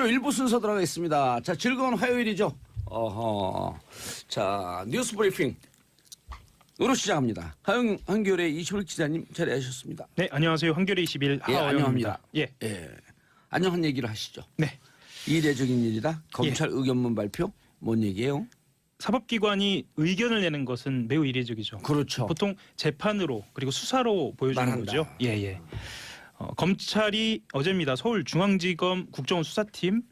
일부 순서 들어가겠습니다. 자, 즐거운 화요일이죠. 어허. 자, 뉴스 브리핑. 으로 시작합니다. 한겨레 21 기자님 자리하셨습니다. 네, 안녕하세요. 한겨레 21 예, 하어영입니다. 안녕합니다. 예. 안녕한 얘기를 하시죠. 네. 이례적인 일이다. 검찰 의견문 발표. 뭔 얘기예요? 사법기관이 의견을 내는 것은 매우 이례적이죠. 그렇죠. 보통 재판으로 그리고 수사로 보여주는 말한다. 거죠. 예. 검찰이 어제입니다. 서울중앙지검 국정원 수사팀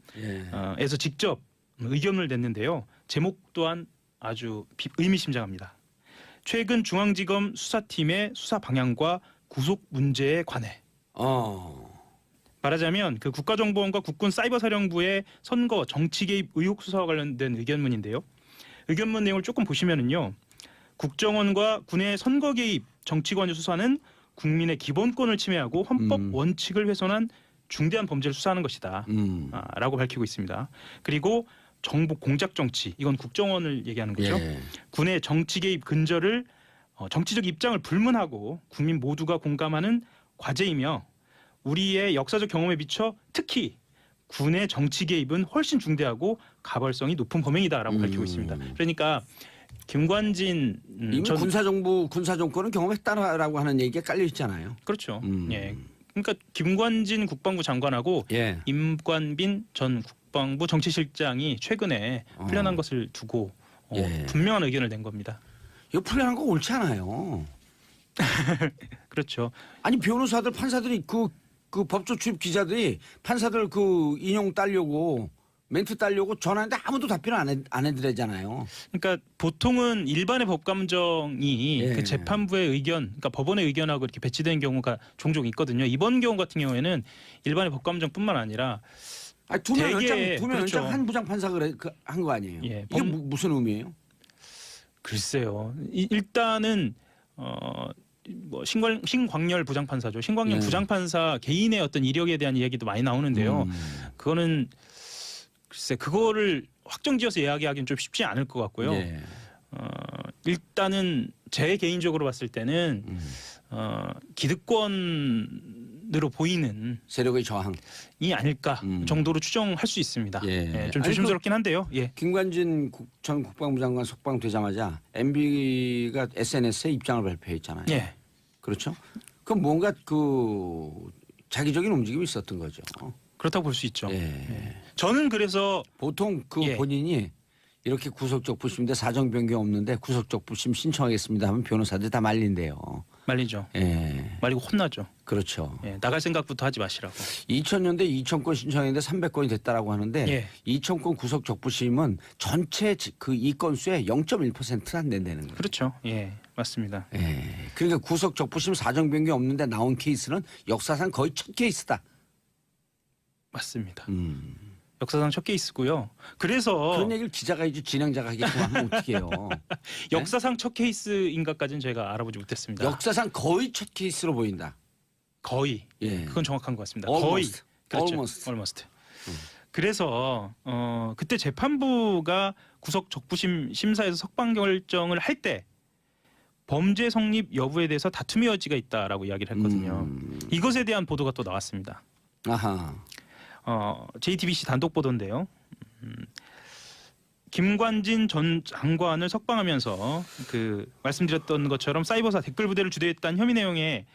에서 직접 의견을 냈는데요. 제목 또한 아주 의미심장합니다. 최근 중앙지검 수사팀의 수사 방향과 구속 문제에 관해. 말하자면 그 국가정보원과 국군사이버사령부의 선거 정치 개입 의혹 수사와 관련된 의견문인데요. 의견문 내용을 조금 보시면은요. 국정원과 군의 선거 개입 정치 관여 수사는 국민의 기본권을 침해하고 헌법 원칙을 훼손한 중대한 범죄를 수사하는 것이다. 라고 밝히고 있습니다. 그리고 정보 공작 정치, 이건 국정원을 얘기하는 거죠. 예. 군의 정치 개입 근절을 정치적 입장을 불문하고 국민 모두가 공감하는 과제이며 우리의 역사적 경험에 비춰 특히 군의 정치 개입은 훨씬 중대하고 가벌성이 높은 범행이다라고 밝히고 있습니다. 그러니까 김관진 이미 군사정권은 경험했다라고 하는 얘기가 깔려 있잖아요. 그렇죠. 예. 그러니까 김관진 국방부 장관하고 임관빈 전 국방부 정치실장이 최근에 풀려난 것을 두고 분명한 의견을 낸 겁니다. 이거 풀려난 거 옳지 않아요. 그렇죠. 아니 변호사들 판사들이 그 법조 출입 기자들이 판사들 그 인용 따려고 멘트 따려고 전화했는데 아무도 답변을 안 해드리잖아요. 그러니까 보통은 일반의 법감정이 그 재판부의 의견, 그러니까 법원의 의견하고 이렇게 배치되는 경우가 종종 있거든요. 이번 경우 같은 경우에는 일반의 법감정뿐만 아니라 두명 그렇죠. 연장 한 부장 판사가 한 거 아니에요. 예, 이게 무슨 의미예요? 글쎄요. 일단은 뭐 신광열 부장판사죠. 신광열 부장판사 개인의 어떤 이력에 대한 이야기도 많이 나오는데요. 그거는 글쎄 그거를 확정지어서 이야기하기는 좀 쉽지 않을 것 같고요. 일단은 제 개인적으로 봤을 때는 기득권으로 보이는 세력의 저항이 아닐까 정도로 추정할 수 있습니다. 좀 조심스럽긴 한데요. 김관진 전 국방부 장관 석방되자마자 MB가 SNS에 입장을 발표했잖아요. 그렇죠? 그럼 뭔가 그 자기적인 움직임이 있었던 거죠. 그렇다고 볼 수 있죠. 저는 그래서 보통 본인이 이렇게 구속적 부심인데 사정 변경 없는데 구속적 부심 신청하겠습니다 하면 변호사들 다 말린대요. 말리죠. 말리고 혼나죠. 그렇죠. 나갈 생각부터 하지 마시라고. 2000년대 2000건 신청했는데 300건이 됐다라고 하는데 2000건 구속적 부심은 전체 그 이 건수의 0.1%도 안 된다는 거예요. 그렇죠. 맞습니다. 그러니까 구속적 부심 사정 변경 없는데 나온 케이스는 역사상 거의 첫 케이스다. 맞습니다. 역사상 첫 케이스고요. 그래서 그런 얘기를 기자가 이제 진행자가 하겠고 하면 어떻게 해요? 역사상 첫 케이스인가까지는 제가 알아보지 못했습니다. 역사상 거의 첫 케이스로 보인다. 거의. 그건 정확한 것 같습니다. Almost. 거의. 그렇죠. Almost. 그래서 그때 재판부가 구속 적부심 심사에서 석방 결정을 할 때 범죄 성립 여부에 대해서 다툼의 여지가 있다라고 이야기를 했거든요. 이것에 대한 보도가 또 나왔습니다. 아하. JTBC 단독 보도인데요. 김관진 전 장관을 석방하면서 그 말씀드렸던 것처럼 사이버사 댓글 부대를 주도했다는 혐의 내용에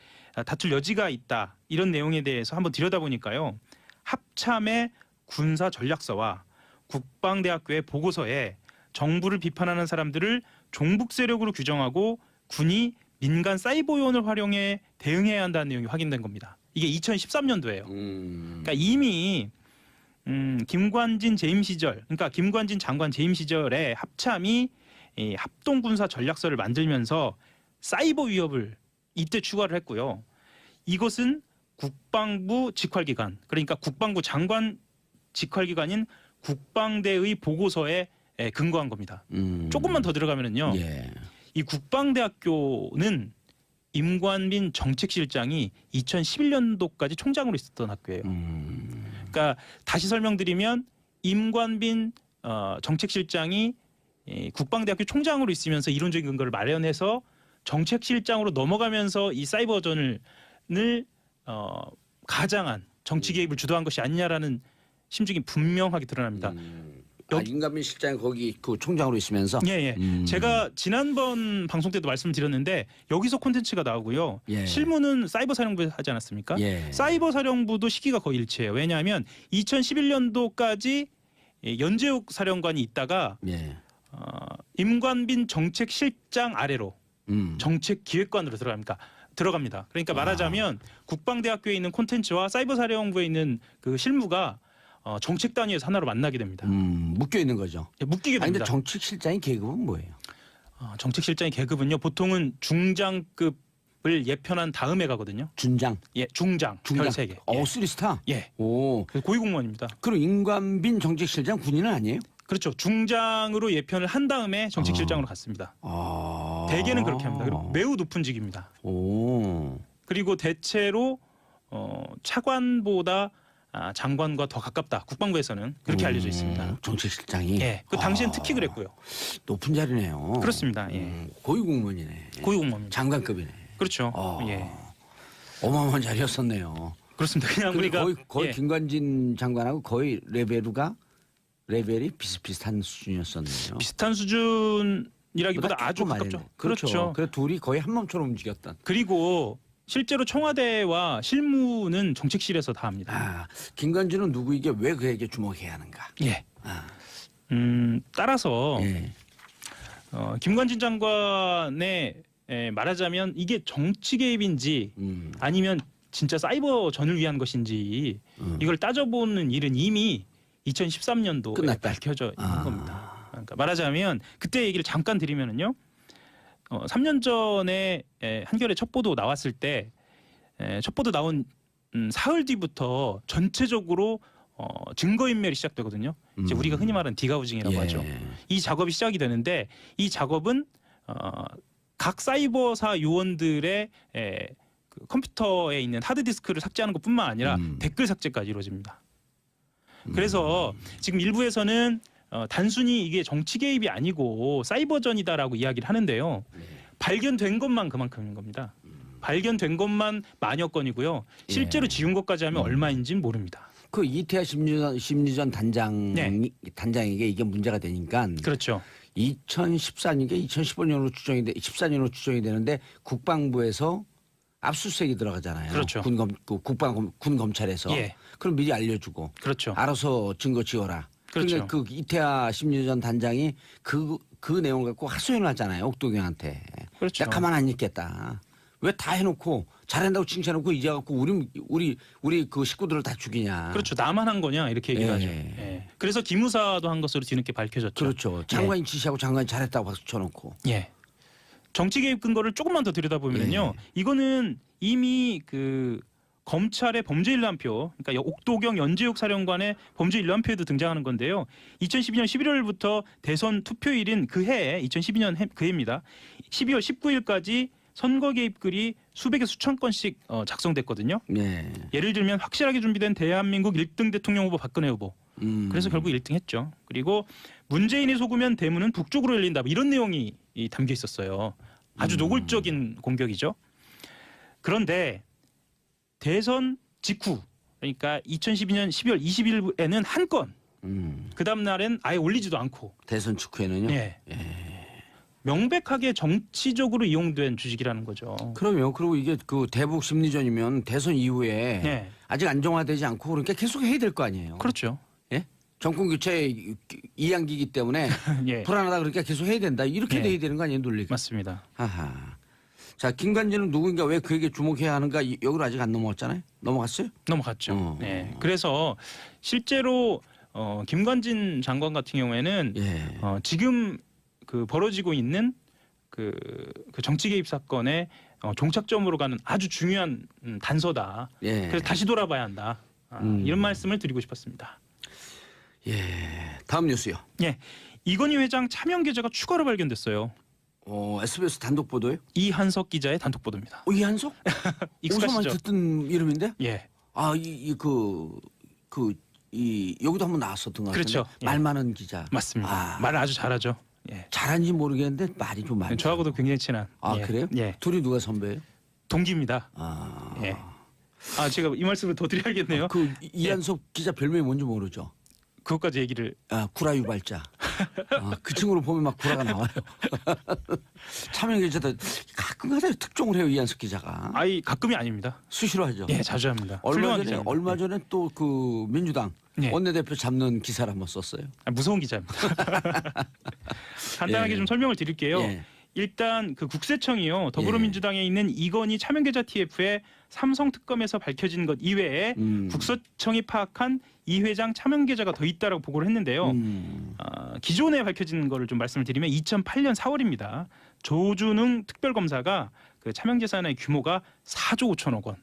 다툴 여지가 있다. 이런 내용에 대해서 한번 들여다보니까요. 합참의 군사 전략서와 국방대학교의 보고서에 정부를 비판하는 사람들을 종북 세력으로 규정하고 군이 민간 사이버 요원을 활용해 대응해야 한다는 내용이 확인된 겁니다. 이게 2013년도예요. 그러니까 이미 김관진 재임 시절, 그러니까 김관진 장관 재임 시절에 합참이 합동군사 전략서를 만들면서 사이버 위협을 이때 추가를 했고요. 이것은 국방부 직활기관, 그러니까 국방부 장관 직활기관인 국방대의 보고서에 근거한 겁니다. 조금만 더 들어가면은요. 이 국방대학교는 임관빈 정책실장이 2011년도까지 총장으로 있었던 학교예요. 그러니까 다시 설명드리면 임관빈 정책실장이 국방대학교 총장으로 있으면서 이론적인 근거를 마련해서 정책실장으로 넘어가면서 이 사이버전을 가장한 정치 개입을 주도한 것이 아니냐라는 심증이 분명하게 드러납니다. 임관빈 실장이 거기 그 총장으로 있으면서. 예. 제가 지난번 방송 때도 말씀을 드렸는데 여기서 콘텐츠가 나오고요. 예. 실무는 사이버 사령부에서 하지 않았습니까? 예. 사이버 사령부도 시기가 거의 일치해요. 왜냐하면 2011년도까지 연재욱 사령관이 있다가 예. 임관빈 정책실장 아래로 정책기획관으로 들어갑니다. 그러니까 말하자면 국방대학교에 있는 콘텐츠와 사이버 사령부에 있는 그 실무가 정책 단위에서 하나로 만나게 됩니다. 묶여 있는 거죠. 예, 묶이게 아니, 됩니다. 근데 정책실장의 계급은 뭐예요? 정책실장의 계급은요. 보통은 중장급을 예편한 다음에 가거든요. 준장. 예, 중장. 별 3개. 예. 쓰리스타. 예. 오. 고위공무원입니다. 그럼 임관빈 정책실장 군인은 아니에요? 그렇죠. 중장으로 예편을 한 다음에 정책실장으로 갔습니다. 대개는 그렇게 합니다. 그리고 매우 높은 직입니다. 오. 그리고 대체로 차관보다 장관과 더 가깝다. 국방부에서는 그렇게 알려져 있습니다. 정책실장이. 예. 그 당시엔 특히 그랬고요. 높은 자리네요. 그렇습니다. 예. 고위공무원이네. 고위공무원입니다. 장관급이네. 그렇죠. 예. 어마어마한 자리였었네요. 그렇습니다. 그냥 우리가 거의 예. 김관진 장관하고 거의 레벨이 비슷비슷한 수준이었었네요. 비슷한 수준이라기보다 아주 조금 가깝죠. 아니네. 그렇죠. 그래서 둘이 거의 한 몸처럼 움직였던. 그리고 실제로 청와대와 실무는 정책실에서 다 합니다. 김관진은 누구에게 왜 그에게 주목해야 하는가? 예. 따라서 예. 김관진 장관의 말하자면 이게 정치 개입인지 아니면 진짜 사이버 전을 위한 것인지 이걸 따져보는 일은 이미 2013년도에 끝났다. 밝혀져 있는 겁니다. 그러니까 말하자면 그때 얘기를 잠깐 드리면은요. 3년 전에 한겨레 첩보도 나왔을 때 첩보도 나온 사흘 뒤부터 전체적으로 증거인멸이 시작되거든요. 이제 우리가 흔히 말하는 디가우징이라고 하죠. 이 작업이 시작이 되는데 이 작업은 각 사이버사 요원들의 그 컴퓨터에 있는 하드디스크를 삭제하는 것뿐만 아니라 댓글 삭제까지 이루어집니다. 그래서 지금 일부에서는 단순히 이게 정치 개입이 아니고 사이버전이다라고 이야기를 하는데요. 발견된 것만 그만큼인 겁니다. 발견된 것만 만여 건이고요. 실제로 지운 것까지 하면 얼마인지는 모릅니다. 그 이태하 심리전 단장에게 이게 문제가 되니까. 그렇죠. 2014년인가 2015년으로 추정이 되는데 국방부에서 압수수색이 들어가잖아요. 그렇죠. 군 검찰에서. 예. 그럼 미리 알려주고. 그렇죠. 알아서 증거 지어라. 그렇죠. 그러니까 그 이태하 심리전 단장이 그 내용 갖고 하소연을 하잖아요. 옥도경한테. 그렇죠. 내가 가만 안 있겠다. 왜 다 해놓고 잘한다고 칭찬해놓고 이제 갖고 우리 그 식구들을 다 죽이냐. 그렇죠. 나만 한 거냐 이렇게 얘기를 하죠. 예. 그래서 기무사도 한 것으로 뒤늦게 밝혀졌죠. 그렇죠. 장관이 지시하고 장관이 잘했다고 박수 쳐놓고. 예. 정치 개입 근거를 조금만 더 들여다보면요. 이거는 이미 그 검찰의 범죄 일람표, 그러니까 옥도경 연재욱 사령관의 범죄 일람표에도 등장하는 건데요. 2012년 11월부터 대선 투표일인 그 해에 2012년 그 해입니다. 12월 19일까지 선거 개입 글이 수백에 수천 건씩 작성됐거든요. 네. 예를 들면 확실하게 준비된 대한민국 1등 대통령 후보 박근혜 후보. 그래서 결국 1등 했죠. 그리고 문재인이 속으면 대문은 북쪽으로 열린다. 이런 내용이 담겨 있었어요. 아주 노골적인 공격이죠. 그런데 대선 직후 그러니까 2012년 12월 20일에는 한 건. 그 다음 날엔 아예 올리지도 않고. 대선 직후에는요. 예. 명백하게 정치적으로 이용된 주식이라는 거죠. 그러면 그리고 이게 그 대북 심리전이면 대선 이후에 아직 안정화되지 않고 그러니까 계속 해야 될 거 아니에요. 그렇죠. 예? 정권 교체 이양기이기 때문에 예. 불안하다 그러니까 계속 해야 된다. 이렇게 돼야 되는 거 아니에요, 논리가? 맞습니다. 하하. 자, 김관진은 누구인가 왜 그에게 주목해야 하는가 여기로 아직 안 넘어갔잖아요. 넘어갔어요? 넘어갔죠. 네. 그래서 실제로 김관진 장관 같은 경우에는 지금 그 벌어지고 있는 그 정치 개입 사건의 종착점으로 가는 아주 중요한 단서다. 그래서 다시 돌아봐야 한다. 이런 말씀을 드리고 싶었습니다. 예. 다음 뉴스요. 예. 이건희 회장 차명 계좌가 추가로 발견됐어요. SBS 단독 보도요? 이한석 기자의 단독 보도입니다. 이한석? 익숙하시죠? 어디서만 듣던 이름인데? 예. 여기도 한번 나왔었던 것 같은데. 그렇죠. 말 많은 기자. 맞습니다. 말을 아주 잘하죠. 예. 잘한지 모르겠는데 말이 좀 많죠. 저하고도 굉장히 친한. 그래요? 예. 둘이 누가 선배예요? 동기입니다. 예. 아 제가 이 말씀을 더 드려야겠네요. 그 이한석 기자 별명이 뭔지 모르죠. 그것까지 얘기를. 구라 유발자. 그 친구를 보면 막 구라가 나와요. 참여 기자도 가끔가다 특종을 해요 이한석 기자가. 아이 가끔이 아닙니다. 수시로 하죠. 예, 자주 합니다. 얼마 훌륭한 전에 기자입니다. 얼마 전에 또 그 민주당 예. 원내대표 잡는 기사를 한번 썼어요. 무서운 기자입니다. 간단하게 예. 좀 설명을 드릴게요. 예. 일단 그 국세청이요 더불어민주당에 있는 이건희 차명계좌 TF의 삼성 특검에서 밝혀진 것 이외에 국세청이 파악한 이 회장 차명계좌가 더 있다라고 보고를 했는데요. 기존에 밝혀진 거를 좀 말씀을 드리면 2008년 4월입니다. 조준웅 특별검사가 그 차명재산의 규모가 4조 5천억 원,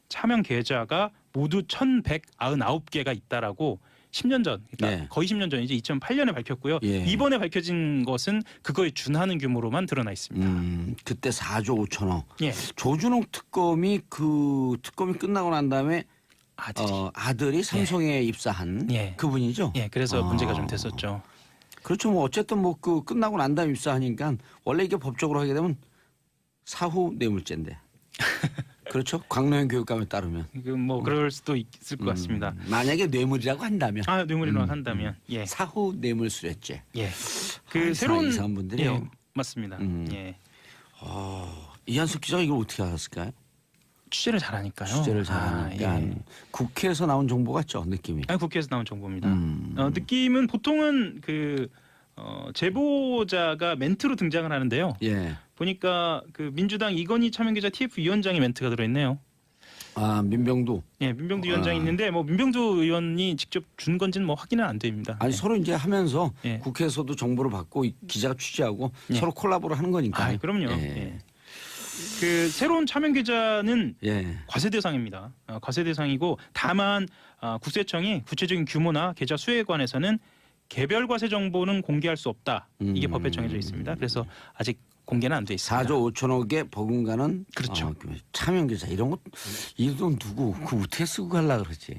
차명계좌가 모두 1,199개가 있다라고 10년 전, 그러니까 예. 거의 10년 전이지 2008년에 밝혔고요. 예. 이번에 밝혀진 것은 그거에 준하는 규모로만 드러나 있습니다. 그때 4조 5천억. 예. 조준웅 특검이 끝나고 난 다음에 아들이 삼성에 입사한 예. 그분이죠. 예, 그래서 문제가 좀 됐었죠. 그렇죠. 뭐 어쨌든 뭐 그 끝나고 난 다음에 입사하니까 원래 이게 법적으로 하게 되면 사후 뇌물죄인데. 그렇죠. 광노현 교육감에 따르면. 뭐 그럴 수도 있을 것 같습니다. 만약에 뇌물이라고 한다면. 뇌물이라고 한다면 예. 사후 뇌물수뢰죄. 예. 그 새로운 이상한 분들이요. 예, 맞습니다. 예. 이한석 기자가 이걸 어떻게 알았을까요? 취재를 잘하니까요. 취재를 잘하니까 예. 국회에서 나온 정보 같죠 느낌이. 국회에서 나온 정보입니다. 느낌은 보통은 그 제보자가 멘트로 등장을 하는데요. 예. 보니까 그 민주당 이건희 차명계좌 TF 위원장의 멘트가 들어있네요. 민병두. 예, 민병두 위원장이 있는데 뭐 민병두 의원이 직접 준 건지는 뭐 확인은 안 됩니다. 아니 예. 서로 이제 하면서 예. 국회에서도 정보를 받고 기자가 취재하고 예. 서로 콜라보를 하는 거니까. 그럼요. 예. 예. 그 새로운 차명계좌는 예. 과세 대상입니다. 과세 대상이고 다만 국세청이 구체적인 규모나 계좌 수에 관해서는 개별 과세 정보는 공개할 수 없다. 이게 법에 정해져 있습니다. 그래서 아직 공개는 안 돼 있습니다. 4조 5천억에 버금가는 그렇죠. 차명계좌 이런 것 이 돈 누구 그 어떻게 쓰고 가려 그러지?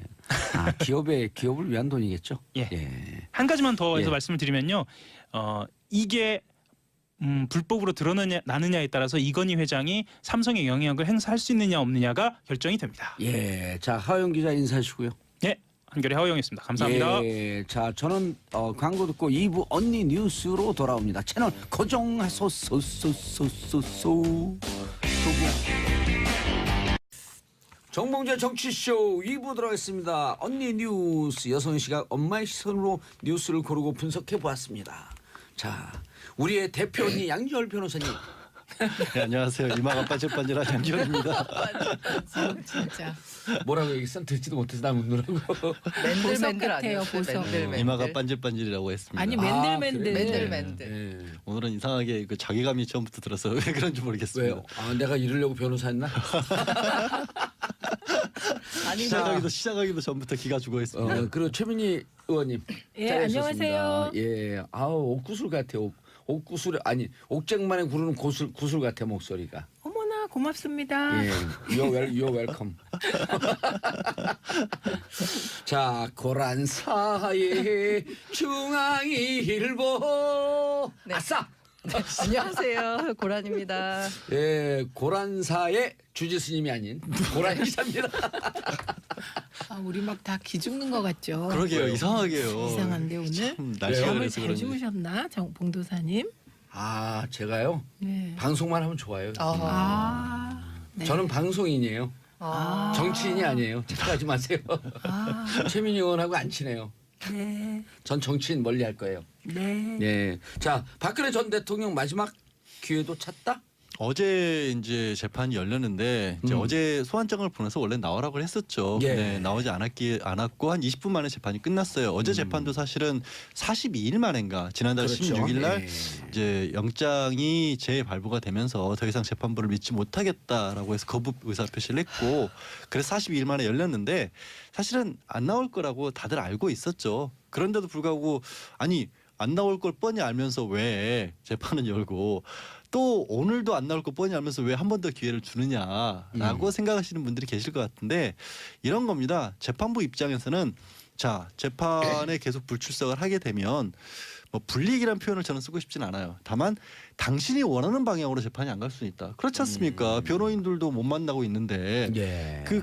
기업을 위한 돈이겠죠. 예. 예. 한 가지만 더 해서 예. 말씀을 드리면요. 이게 불법으로 드러나느냐에 따라서 이건희 회장이 삼성에 영향력을 행사할 수 있느냐 없느냐가 결정이 됩니다. 예. 자 하영 기자 인사하시고요. 네, 한결의 하호영이었습니다. 감사합니다. 예. 자 저는 광고 듣고 2부 언니 뉴스로 돌아옵니다. 채널 고정하소서. 정봉재 정치쇼 2부 들어가겠습니다. 언니 뉴스 여성 시각 엄마의 시선으로 뉴스를 고르고 분석해 보았습니다. 자 우리의 대표 언니 양지열 변호사님. 네, 안녕하세요. 이마가 반질반질한 양지원입니다. 진짜 뭐라고 얘기했어? 듣지도 못해서 나 묻느라고. 맨들맨들 같아요. 보석. 이마가 반질반질이라고 했습니다. 아니 맨들맨들. 그래요? 맨들맨들. 예. 오늘은 이상하게 그 자괴감이 처음부터 들어서 왜 그런지 모르겠습니다. 왜요? 내가 이러려고 변호사였나? 아니 시작하기도 전부터 기가 죽어 있습니다. 그리고 최민희 의원님. 예, 자리하셨습니다. 안녕하세요. 예, 옥구슬 같아요. 옥구슬 아니 옥쟁만에 구르는 구슬 같아 목소리가. 어머나 고맙습니다. 예, you're welcome. 자, 고란사의 중앙일보. 네. 아싸. 안녕하세요. 고란입니다. 예, 고란사의 주지 스님이 아닌 고란 기자입니다. 우리 막 다 기죽는 것 같죠. 그러게요. 이상하게요. 이상한데 오늘 날씨가 잠을 그래서 잘 그런지. 주무셨나, 봉도사님? 제가요. 네. 방송만 하면 좋아요. 네. 저는 방송인이에요. 정치인이 아니에요. 착각하지 마세요. 최민희 의원하고 안 친해요. 네. 전 정치인 멀리 할 거예요. 네. 예. 자, 박근혜 전 대통령 마지막 기회도 찾다? 어제 이제 재판이 열렸는데 이제 어제 소환장을 보내서 원래 나오라고 했었죠. 예. 네, 나오지 않았고 한 20분 만에 재판이 끝났어요. 어제 재판도 사실은 42일 만인가 지난달 그렇죠. 16일 날 예. 이제 영장이 재발부가 되면서 더 이상 재판부를 믿지 못하겠다라고 해서 거부 의사 표시를 했고 그래서 42일 만에 열렸는데 사실은 안 나올 거라고 다들 알고 있었죠. 그런데도 불구하고 아니 안 나올 걸 뻔히 알면서 왜 재판은 열고 또 오늘도 안 나올 거 뻔히 알면서 왜 한 번 더 기회를 주느냐라고 생각하시는 분들이 계실 것 같은데 이런 겁니다. 재판부 입장에서는 자 재판에 계속 불출석을 하게 되면 뭐 불이익이라는 표현을 저는 쓰고 싶진 않아요. 다만 당신이 원하는 방향으로 재판이 안 갈 수는 있다. 그렇지 않습니까? 변호인들도 못 만나고 있는데 예. 그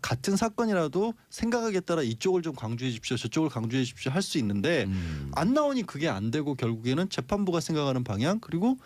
같은 사건이라도 생각하기에 따라 이쪽을 좀 강조해 주십시오, 저쪽을 강조해 주십시오 할 수 있는데 안 나오니 그게 안 되고 결국에는 재판부가 생각하는 방향 그리고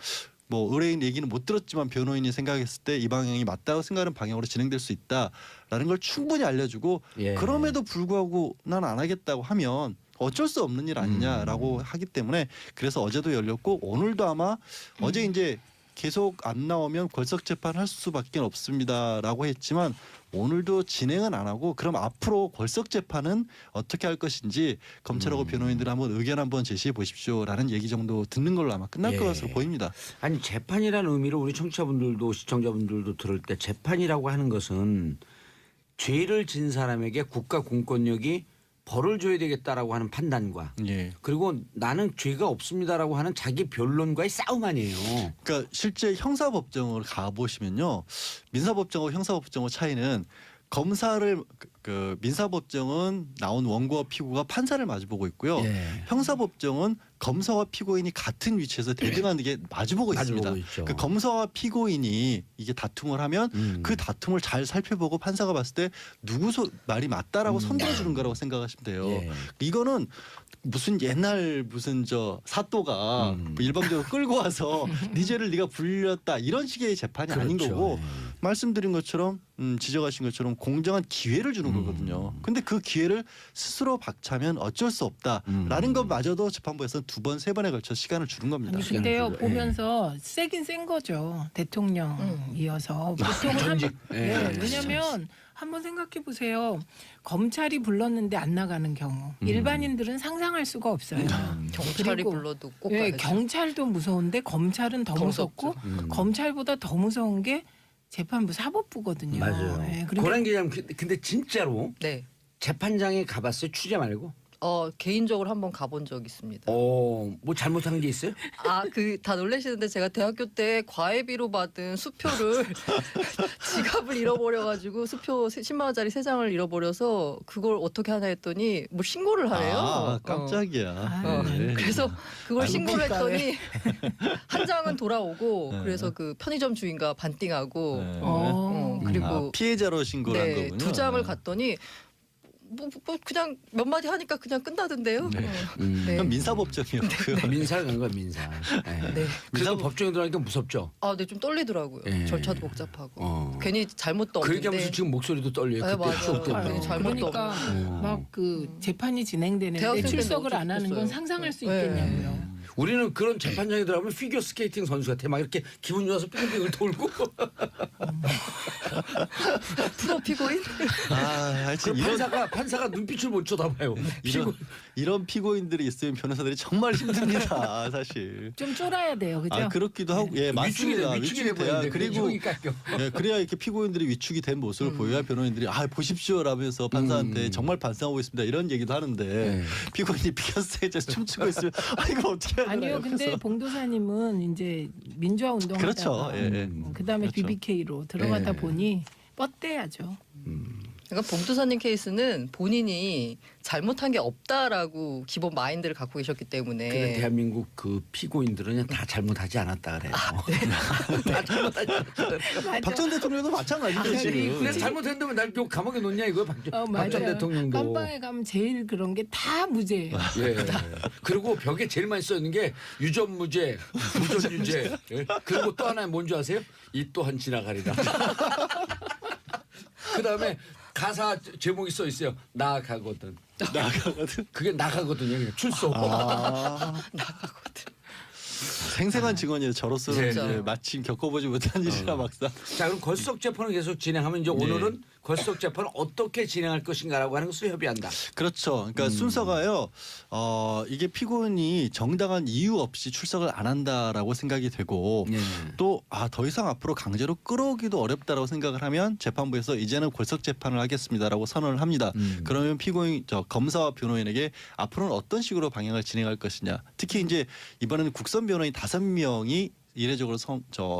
뭐 의뢰인 얘기는 못 들었지만 변호인이 생각했을 때 이 방향이 맞다고 생각하는 방향으로 진행될 수 있다라는 걸 충분히 알려주고 예. 그럼에도 불구하고 난 안 하겠다고 하면 어쩔 수 없는 일 아니냐라고 하기 때문에 그래서 어제도 열렸고 오늘도 아마 어제 이제 계속 안 나오면 걸석 재판할 수밖에 없습니다라고 했지만 오늘도 진행은 안 하고 그럼 앞으로 걸석 재판은 어떻게 할 것인지 검찰하고 변호인들 한번 의견 한번 제시해 보십시오라는 얘기 정도 듣는 걸로 아마 끝날 예. 것으로 보입니다. 아니 재판이라는 의미로 우리 청취자분들도 시청자분들도 들을 때 재판이라고 하는 것은 죄를 진 사람에게 국가 공권력이 벌을 줘야 되겠다라고 하는 판단과 예. 그리고 나는 죄가 없습니다라고 하는 자기 변론과의 싸움 아니에요. 그러니까 실제 형사법정을 가 보시면요, 민사법정하고 형사법정의 차이는 검사를 그 민사법정은 나온 원고와 피고가 판사를 마주보고 있고요. 예. 형사법정은 검사와 피고인이 같은 위치에서 대등하게 마주보고 있습니다. 마주보고 있죠. 그 검사와 피고인이 이게 다툼을 하면 그 다툼을 잘 살펴보고 판사가 봤을 때 누구 말이 맞다라고 손들어 주는 거라고 생각하시면 돼요. 예. 이거는 무슨 옛날 무슨 저 사또가 뭐 일방적으로 끌고 와서 네 죄를 네가 불렸다 이런 식의 재판이 아닌 그렇죠. 거고 예. 말씀드린 것처럼 지적하신 것처럼 공정한 기회를 주는 거거든요. 근데 그 기회를 스스로 박차면 어쩔 수 없다라는 것마저도 재판부에서는 2번, 3번에 걸쳐 시간을 주는 겁니다. 아니, 근데요 예. 보면서 세긴 센 거죠. 대통령이어서 보통은 전직. 왜냐하면 한번 생각해 보세요. 검찰이 불렀는데 안 나가는 경우 일반인들은 상상할 수가 없어요. 경찰이 그리고 불러도 꼭 예, 가야죠. 경찰도 무서운데 검찰은 더 무섭고 검찰보다 더 무서운 게 재판부 사법부거든요. 맞아요. 예, 그러니까 고란 기자님 근데 진짜로 네. 재판장에 가봤어요? 취재 말고? 개인적으로 한번 가본 적 있습니다. 뭐 잘못한 게 있어요? 다 놀라시는데 제가 대학교 때 과외비로 받은 수표를 지갑을 잃어버려가지고 수표 10만 원짜리 3장을 잃어버려서 그걸 어떻게 하나 했더니 뭐 신고를 하래요. 아, 깜짝이야. 네. 그래서 그걸 아이고, 신고를 했더니 한 장은 돌아오고 네. 그래서 그 편의점 주인과 반띵하고 네. 그리고 피해자로 신고를 한 네, 거군요. 2장을 갔더니 뭐 그냥 몇 마디 하니까 그냥 끝나던데요. 네. 네. 그건 민사법정이었고요. 민사 간 거야 민사. 예. 네. 그래도 법정에 들어가니까 무섭죠. 네, 좀 떨리더라고요. 예. 절차도 복잡하고 어. 괜히 잘못도 그 없는데. 얘기하면서 지금 목소리도 떨려요. 네, 그때 맞아요. 추억 때문에. 네, 잘못도 그러니까 없는. 막 그 재판이 진행되는데 대학생 때는 출석을 안 하는 건 어쩔 수 상상할 수 없어요. 있겠냐고요. 우리는 그런 재판장에 들어가면 피겨 스케이팅 선수 같아. 막 이렇게 기분 좋아서 빙빙을 돌고. 프로 피고인? 하여튼 그럼 판사가 눈빛을 못 쳐다봐요. 이런 피고인들이 있으면 변호사들이 정말 힘듭니다. 사실. 좀 쫄아야 돼요, 그죠? 그렇기도 하고, 예, 맞습니다. 위축이 위축이 돼야 돼버리는데 그리고 깎여. 예, 그래야 이렇게 피고인들이 위축이 된 모습을 보여야 변호인들이 보십시오라면서 판사한테 정말 반성하고 있습니다 이런 얘기도 하는데 네. 피고인이 피겨스테이지에서 춤추고 있으면 이거 어떻게 해야 되나 아니요, 근데 옆에서. 봉도사님은 이제 민주화 운동하다가 그렇죠. 예. 그다음에 그렇죠. BBK로 들어가다 예. 보니 뻗대야죠. 그러니까 봉도사님 케이스는 본인이 잘못한 게 없다라고 기본 마인드를 갖고 계셨기 때문에. 근데 대한민국 그 피고인들은 그냥 다 잘못하지 않았다 그래요. 다 잘못하지 않았다. 박 전 대통령도 마찬가지죠 아니, 지금. 그래 잘못했는데 날 또 감옥에 놓냐 이거 박 전 대통령도. 감방에 가면 제일 그런 게 다 무죄예요. 예. 그리고 벽에 제일 많이 써 있는 게 유전무죄, 무전유죄. 예. 그리고 또 하나 뭔지 아세요? 이 또한 지나가리라. 그다음에 가사 제목이 써 있어요. 나가거든. 나가거든. 그게 나가거든요. 그냥 출소. 생생한 증언이에요. 저로서는 네. 이제 마침 겪어보지 못한 일이라 막상. 자 그럼 걸석 재판을 계속 진행하면 이제 오늘은 걸석 재판을 어떻게 진행할 것인가라고 하는 것을 협의한다. 그렇죠. 그러니까 순서가요. 이게 피고인이 정당한 이유 없이 출석을 안 한다라고 생각이 되고 또 더 이상 앞으로 강제로 끌어오기도 어렵다라고 생각을 하면 재판부에서 이제는 걸석 재판을 하겠습니다라고 선언을 합니다. 그러면 검사와 변호인에게 앞으로는 어떤 식으로 방향을 진행할 것이냐. 특히 이제 이번에는 국선 변호인 5명이 이례적으로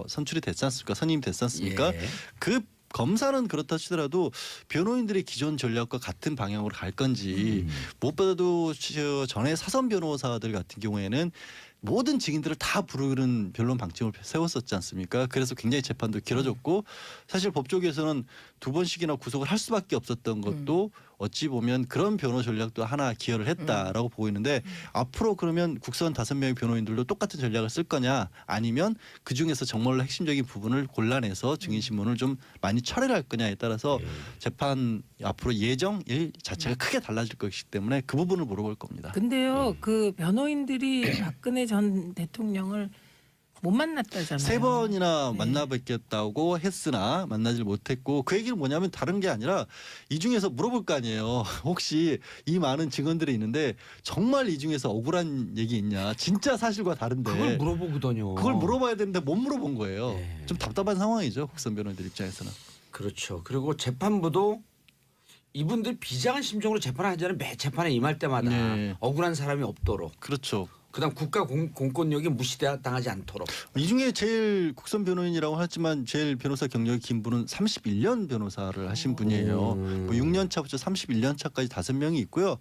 선출이 됐지 않습니까? 선임이 됐지 않습니까? 예. 그 검사는 그렇다 치더라도 변호인들의 기존 전략과 같은 방향으로 갈 건지 무엇보다도 전에 사선 변호사들 같은 경우에는 모든 증인들을 다 부르는 변론 방침을 세웠었지 않습니까? 그래서 굉장히 재판도 길어졌고 사실 법조계에서는 2번씩이나 구속을 할 수밖에 없었던 것도 어찌 보면 그런 변호 전략도 하나 기여를 했다라고 보고 있는데 앞으로 그러면 국선 5명의 변호인들도 똑같은 전략을 쓸 거냐 아니면 그중에서 정말로 핵심적인 부분을 골라내서 증인 신문을 좀 많이 철회를 할 거냐에 따라서 재판 앞으로 예정일 자체가 크게 달라질 것이기 때문에 그 부분을 물어볼 겁니다. 근데요, 그 변호인들이 박근혜 전 대통령을 못 만났다잖아요. 3번이나 네. 만나뵙겠다고 했으나 만나질 못했고 그 얘기는 뭐냐면 다른 게 아니라 이 중에서 물어볼 거 아니에요. 혹시 이 많은 증언들이 있는데 정말 이 중에서 억울한 얘기 있냐. 진짜 사실과 다른데. 그걸 물어보거든요. 그걸 물어봐야 되는데 못 물어본 거예요. 네. 좀 답답한 상황이죠. 국선 변호인들 입장에서는. 그렇죠. 그리고 재판부도 이분들 비장한 심정으로 재판하기 전에 매 재판에 임할 때마다 네. 억울한 사람이 없도록 그렇죠. 그다음 국가 공권력이 무시당하지 않도록. 이 중에 제일 국선 변호인이라고 하지만 제일 변호사 경력이 긴 분은 31년 변호사를 하신 분이에요. 뭐 6년 차부터 31년 차까지 5명이 있고요.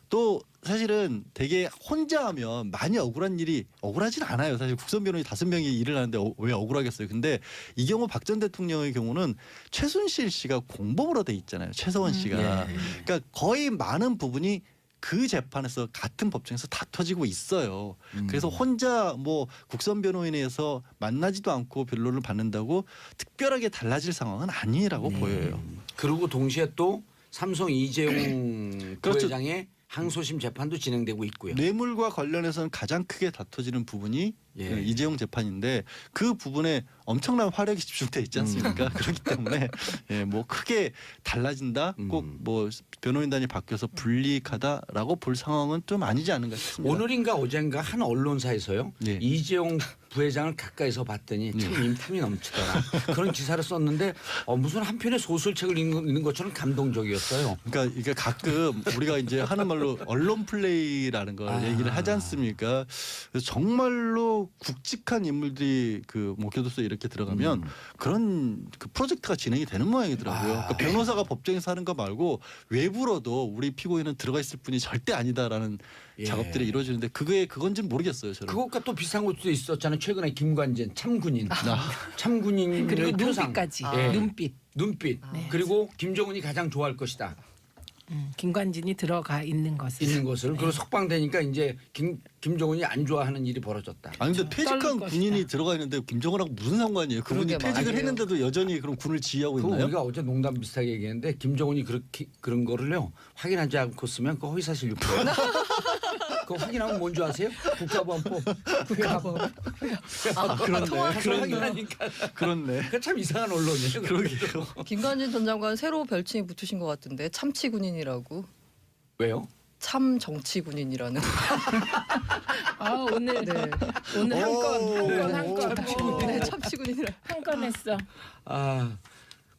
또 사실은 되게 혼자 하면 많이 억울한 일이 억울하진 않아요. 사실 국선 변호인 5명이 일을 하는데 왜 억울하겠어요. 근데 이 경우 박 전 대통령의 경우는 최순실 씨가 공범으로 돼 있잖아요. 최서원 씨가. 그러니까 거의 많은 부분이 그 재판에서 같은 법정에서 다퉈지고 있어요. 그래서 혼자 뭐 국선 변호인에서 만나지도 않고 변론을 받는다고 특별하게 달라질 상황은 아니라고 보여요. 그리고 동시에 또 삼성 이재용 그렇죠. 부회장의 항소심 재판도 진행되고 있고요. 뇌물과 관련해서는 가장 크게 다퉈지는 부분이 예. 이재용 재판인데 그 부분에 엄청난 화력이 집중돼 있지 않습니까? 그렇기 때문에 예, 뭐 크게 달라진다, 꼭 뭐 변호인단이 바뀌어서 불이익하다라고 볼 상황은 좀 아니지 않은가 싶습니다. 오늘인가 어젠가 한 언론사에서요. 예. 이재용 부회장을 가까이서 봤더니 참 인품이 넘치더라. 그런 기사를 썼는데 무슨 한 편의 소설책을 읽는 것처럼 감동적이었어요. 그러니까 이게 가끔 우리가 이제 하는 말로 언론 플레이라는 걸 얘기를 하지 않습니까? 그래서 정말로 굵직한 인물들이 그 교도소에 이렇게 들어가면 그런 그 프로젝트가 진행이 되는 모양이더라고요. 그러니까 변호사가 법정에서 하는 거 말고 외부로도 우리 피고인은 들어가 있을 분이 절대 아니다라는 예. 작업들이 이루어지는데 그건지는 모르겠어요. 저는. 그것과 또 비슷한 것도 있었잖아요. 최근에 김관진 참군인. 참군인의 그리고 표상. 눈빛까지. 예. 눈빛. 그리고 김정은이 가장 좋아할 것이다. 김관진이 들어가 있는 것을. 그리고 석방되니까 이제 김정은이 안 좋아하는 일이 벌어졌다. 아니 근데 퇴직한 떨릴 군인이 것이다. 들어가 있는데 김정은하고 무슨 상관이에요? 그분이 그러게 퇴직을 말이에요. 했는데도 여전히 그럼 군을 지휘하고 그거 있나요? 우리가 어제 농담 비슷하게 얘기했는데 김정은이 그런 거를요 확인하지 않고 쓰면 그거 허위사실 유포예요. 그거 확인하면 뭔 줄 아세요? 국가보안법. 그렇네. 확인하니까. 그렇네. 그참 이상한 언론이에요. 그러게요. 김관진 전 장관 새로 별칭이 붙으신 것 같은데 참치군인이라고. 왜요? 참 정치군인이라는. 오늘 네. 오늘 한 건 참치군인. 네, 참치군인이라. 한 건 했어.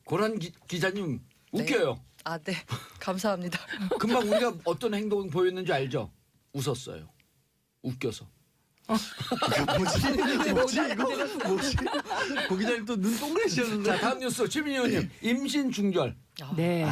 고란 기자님 웃겨요. 아, 네. 감사합니다. 금방 우리가 어떤 행동 보였는지 알죠? 웃었어요. 웃겨서. 뭐지 이거? 뭐지? 고 기자님 또 눈 동그래지셨는데. 자 다음 뉴스 최민희 의원님 임신 중절. 네.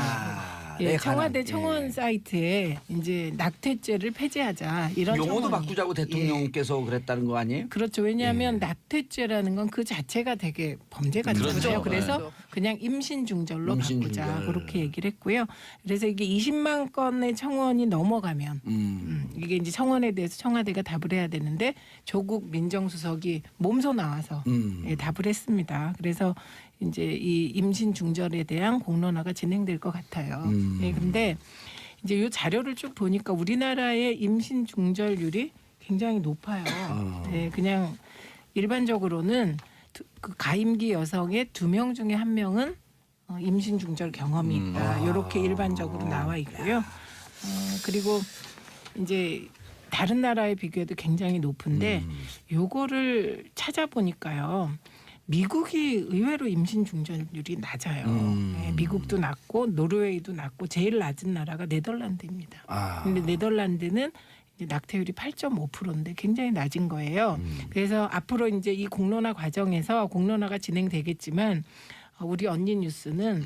네, 예, 청와대 가능. 청원 예. 사이트에 이제 낙태죄를 폐지하자 이런 용어도 청원이. 바꾸자고 대통령께서 그랬다는 거 아니에요? 그렇죠. 왜냐하면 예. 낙태죄라는 건 그 자체가 되게 범죄가 그렇죠. 되잖아요. 그래서 그렇죠. 그냥 임신 중절로 임신 바꾸자 중절. 그렇게 얘기를 했고요. 그래서 이게 20만 건의 청원이 넘어가면 이게 이제 청원에 대해서 청와대가 답을 해야 되는데 조국 민정수석이 몸소 나와서 예, 답을 했습니다. 그래서 이제 이 임신 중절에 대한 공론화가 진행될 것 같아요. 예, 근데 이제 이 자료를 쭉 보니까 우리나라의 임신 중절률이 굉장히 높아요. 네, 그냥 일반적으로는 그 가임기 여성의 2명 중에 1명은 임신 중절 경험이 있다. 이렇게 일반적으로 나와 있고요. 그리고 이제 다른 나라에 비교해도 굉장히 높은데 요거를 찾아보니까요. 미국이 의외로 임신 중절률이 낮아요. 네, 미국도 낮고 노르웨이도 낮고 제일 낮은 나라가 네덜란드입니다. 근데 네덜란드는 이제 낙태율이 8.5%인데 굉장히 낮은 거예요. 그래서 앞으로 이제 이 공론화 과정에서 공론화가 진행되겠지만 우리 언니 뉴스는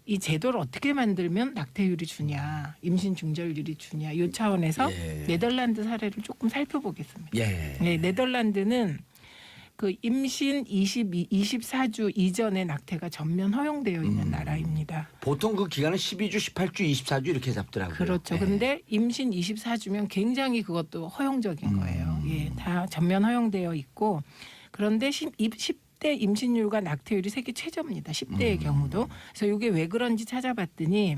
이 제도를 어떻게 만들면 낙태율이 주냐, 임신 중절률이 주냐 이 차원에서 네덜란드 사례를 조금 살펴보겠습니다. 네, 네덜란드는 그 임신 24주 이전에 낙태가 전면 허용되어 있는 나라입니다. 보통 그 기간은 12주, 18주, 24주 이렇게 잡더라고요. 그렇죠. 그런데 임신 24주면 굉장히 그것도 허용적인 거예요. 예, 다 전면 허용되어 있고 그런데 10대 임신율과 낙태율이 세계 최저입니다. 10대의 경우도. 그래서 이게 왜 그런지 찾아봤더니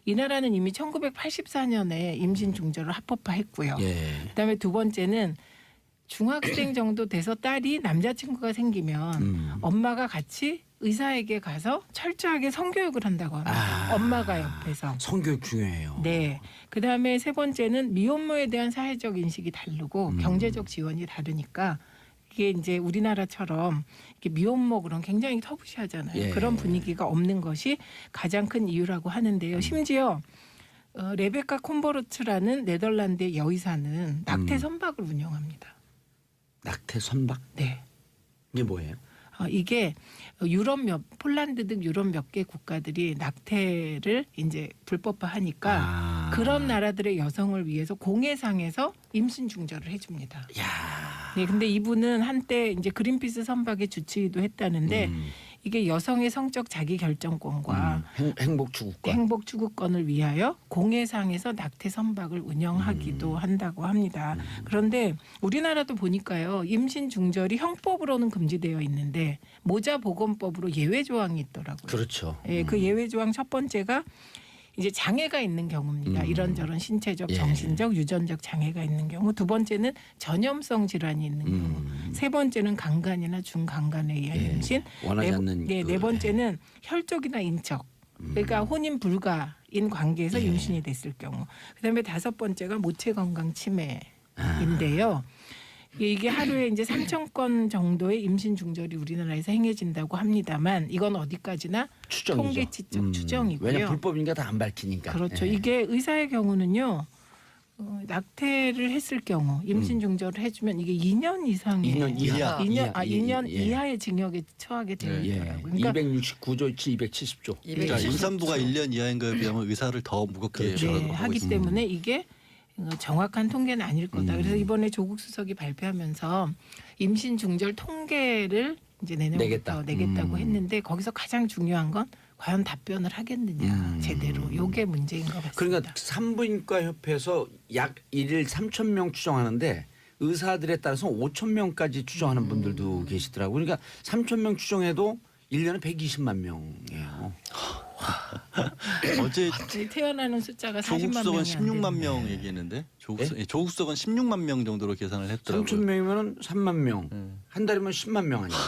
이 나라는 이미 1984년에 임신 중절을 합법화했고요. 그다음에 두 번째는 중학생 정도 돼서 딸이 남자친구가 생기면 엄마가 같이 의사에게 가서 철저하게 성교육을 한다고 합니다. 엄마가 옆에서. 성교육 중요해요. 네. 그다음에 세 번째는 미혼모에 대한 사회적 인식이 다르고 경제적 지원이 다르니까 이게 이제 우리나라처럼 이렇게 미혼모 그런 굉장히 터부시하잖아요. 그런 분위기가 없는 것이 가장 큰 이유라고 하는데요. 심지어 레베카 콤버르츠라는 네덜란드의 여의사는 낙태 선박을 운영합니다. 낙태 선박? 네. 이게 뭐예요? 이게 폴란드 등 유럽 몇 개 국가들이 낙태를 이제 불법화하니까 그런 나라들의 여성을 위해서 공해상에서 임신 중절을 해줍니다. 네, 근데 이분은 한때 이제 그린피스 선박의 주치의도 했다는데 이게 여성의 성적 자기 결정권과 행복 추구권을 위하여 공해상에서 낙태 선박을 운영하기도 한다고 합니다. 그런데 우리나라도 보니까요. 임신 중절이 형법으로는 금지되어 있는데 모자보건법으로 예외 조항이 있더라고요. 그렇죠. 예, 그 예외 조항 첫 번째가 이제 장애가 있는 경우입니다. 이런저런 신체적, 정신적, 유전적 장애가 있는 경우. 두 번째는 전염성 질환이 있는 경우. 세 번째는 강간이나 중강간에 의한 임신. 원하지 않는 네 번째는 혈족이나 인척. 그러니까 혼인 불가인 관계에서 임신이 됐을 경우. 그다음에 다섯 번째가 모체 건강 침해인데요. 이게 하루에 이제 3,000건 정도의 임신 중절이 우리나라에서 행해진다고 합니다만 이건 어디까지나 추정이죠. 통계치적 추정이고요. 왜냐 불법인가 다 안 밝히니까. 그렇죠. 이게 의사의 경우는요. 낙태를 했을 경우 임신 중절을 해주면 이게 2년 이상의 2년 이하. 2년 이하의 징역에 처하게 되어 있더라고요. 그러니까 269조 270조. 그러니까 임산부가 1년 이하인 거에 비하면 의사를 더 무겁게 하기 때문에 이게 정확한 통계는 아닐 거다. 그래서 이번에 조국 수석이 발표하면서 임신 중절 통계를 이제 내년부터 내겠다고 했는데 거기서 가장 중요한 건 과연 답변을 하겠느냐 제대로. 이게 문제인 것 같습니다. 그러니까 산부인과 협회에서 약 1일 3,000명 추정하는데 의사들에 따라서 5,000명까지 추정하는 분들도 계시더라고요. 그러니까 3,000명 추정해도 1년에 120만 명이에요. 어제 태어나는 숫자가 조국 40만 수석은 명이 16만 명 얘기했는데 조국 수석은 16만 명 정도로 계산을 했더라고요. 3,000명이면 3만 명. 한 달이면 10만 명 아니에요.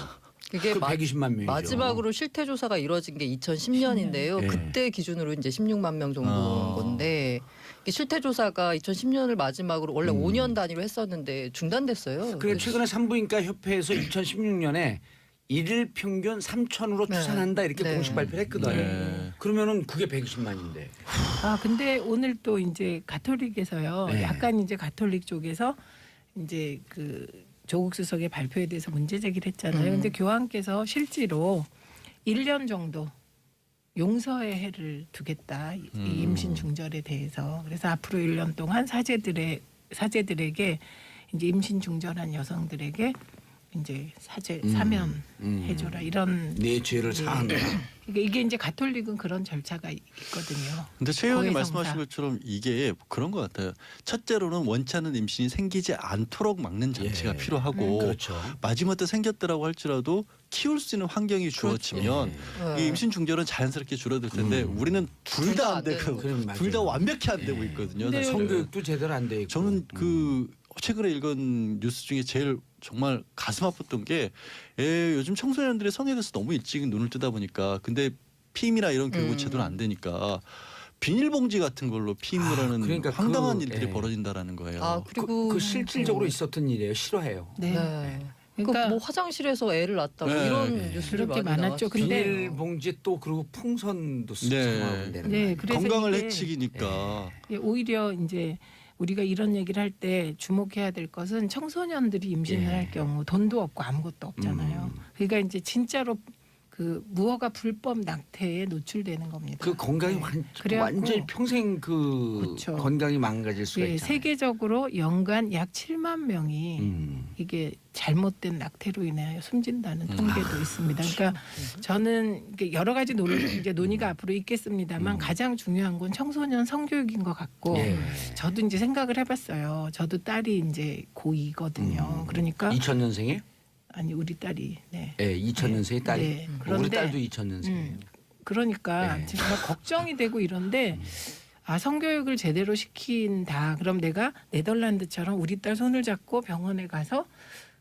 그게 120만 명이죠. 마지막으로 실태 조사가 이루어진 게 2010년인데요. 그때 기준으로 이제 16만 명 정도인 건데 실태 조사가 2010년을 마지막으로 원래 5년 단위로 했었는데 중단됐어요. 그래 최근에 산부인과 협회에서 2016년에 일일 평균 3,000으로 추산한다 이렇게 공식 발표를 했거든요. 그러면은 그게 120만인데. 근데 오늘 또 이제 가톨릭에서요. 약간 이제 가톨릭 쪽에서 이제 그 조국 수석의 발표에 대해서 문제 제기를 했잖아요. 근데 교황께서 실제로 1년 정도 용서의 해를 두겠다. 이 임신 중절에 대해서. 그래서 앞으로 1년 동안 사제들에게 이제 임신 중절한 여성들에게 이제 사면해줘라 이런. 내 죄를 사한다. 이게 이제 가톨릭은 그런 절차가 있거든요. 근데 최 의원님 고해성사. 말씀하신 것처럼 이게 그런 것 같아요. 첫째로는 원치 않는 임신이 생기지 않도록 막는 장치가 필요하고 그렇죠. 마지못해 생겼더라고 할지라도 키울 수 있는 환경이 주어지면 이 임신 중절은 자연스럽게 줄어들 텐데 우리는 둘 다 안 되고 둘 다 완벽히 안 되고 있거든요. 사실은. 성교육도 제대로 안 돼 있고. 저는 그 최근에 읽은 뉴스 중에 제일 정말 가슴 아팠던 게 요즘 청소년들의 성에 대해서 너무 일찍 눈을 뜨다 보니까 근데 피임이나 이런 교육은 제대로 안 되니까 비닐봉지 같은 걸로 피임을 하는 그러니까 황당한 일들이 벌어진다라는 거예요. 그리고 그 실질적으로 있었던 일이에요. 싫어해요. 그러니까 뭐 화장실에서 애를 낳았다고 이런 뉴스들이 그렇게 많이 많았죠. 나왔죠. 근데 비닐봉지 또 그리고 풍선도 사용하면 되는 거예요. 그래서 건강을 이게 해치기니까. 오히려 이제 우리가 이런 얘기를 할 때 주목해야 될 것은 청소년들이 임신을 할 경우 돈도 없고 아무것도 없잖아요. 그러니까 이제 진짜로 그 무허가 불법 낙태에 노출되는 겁니다. 그 건강이 네. 그래갖고 완전히 평생 그 그렇죠. 건강이 망가질 수가 예, 있잖아요. 세계적으로 연간 약 7만 명이 이게 잘못된 낙태로 인하여 숨진다는 통계도 있습니다. 그러니까 저는 이게 여러 가지 이제 논의가 앞으로 있겠습니다만 가장 중요한 건 청소년 성교육인 것 같고 예. 저도 이제 생각을 해봤어요. 저도 딸이 이제 고2거든요. 그러니까 2000년생이에요? 아니 우리 딸이 네. 네, 2000년생이 딸이. 네. 우리 그런데 딸도 2000년생이에요. 그러니까 네. 정말 걱정이 되고 이런데 아 성교육을 제대로 시킨다. 그럼 내가 네덜란드처럼 우리 딸 손을 잡고 병원에 가서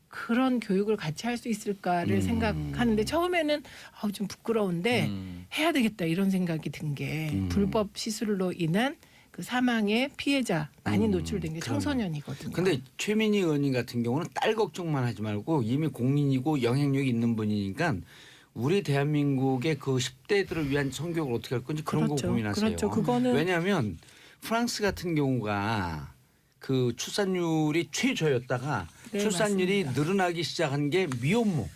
그런 교육을 같이 할 수 있을까를 생각하는데 처음에는 좀 부끄러운데 해야 되겠다 이런 생각이 든 게 불법 시술로 인한 그 사망의 피해자 많이 노출된 게 청소년이거든요. 근데 최민희 의원님 같은 경우는 딸 걱정만 하지 말고 이미 공인이고 영향력이 있는 분이니까 우리 대한민국의 그 10대들을 위한 성교육을 어떻게 할 건지 그런 그렇죠. 거 고민하세요. 그렇죠. 그거는 왜냐하면 프랑스 같은 경우가 그 출산율이 최저였다가 네, 출산율이 맞습니다. 늘어나기 시작한 게 미혼모.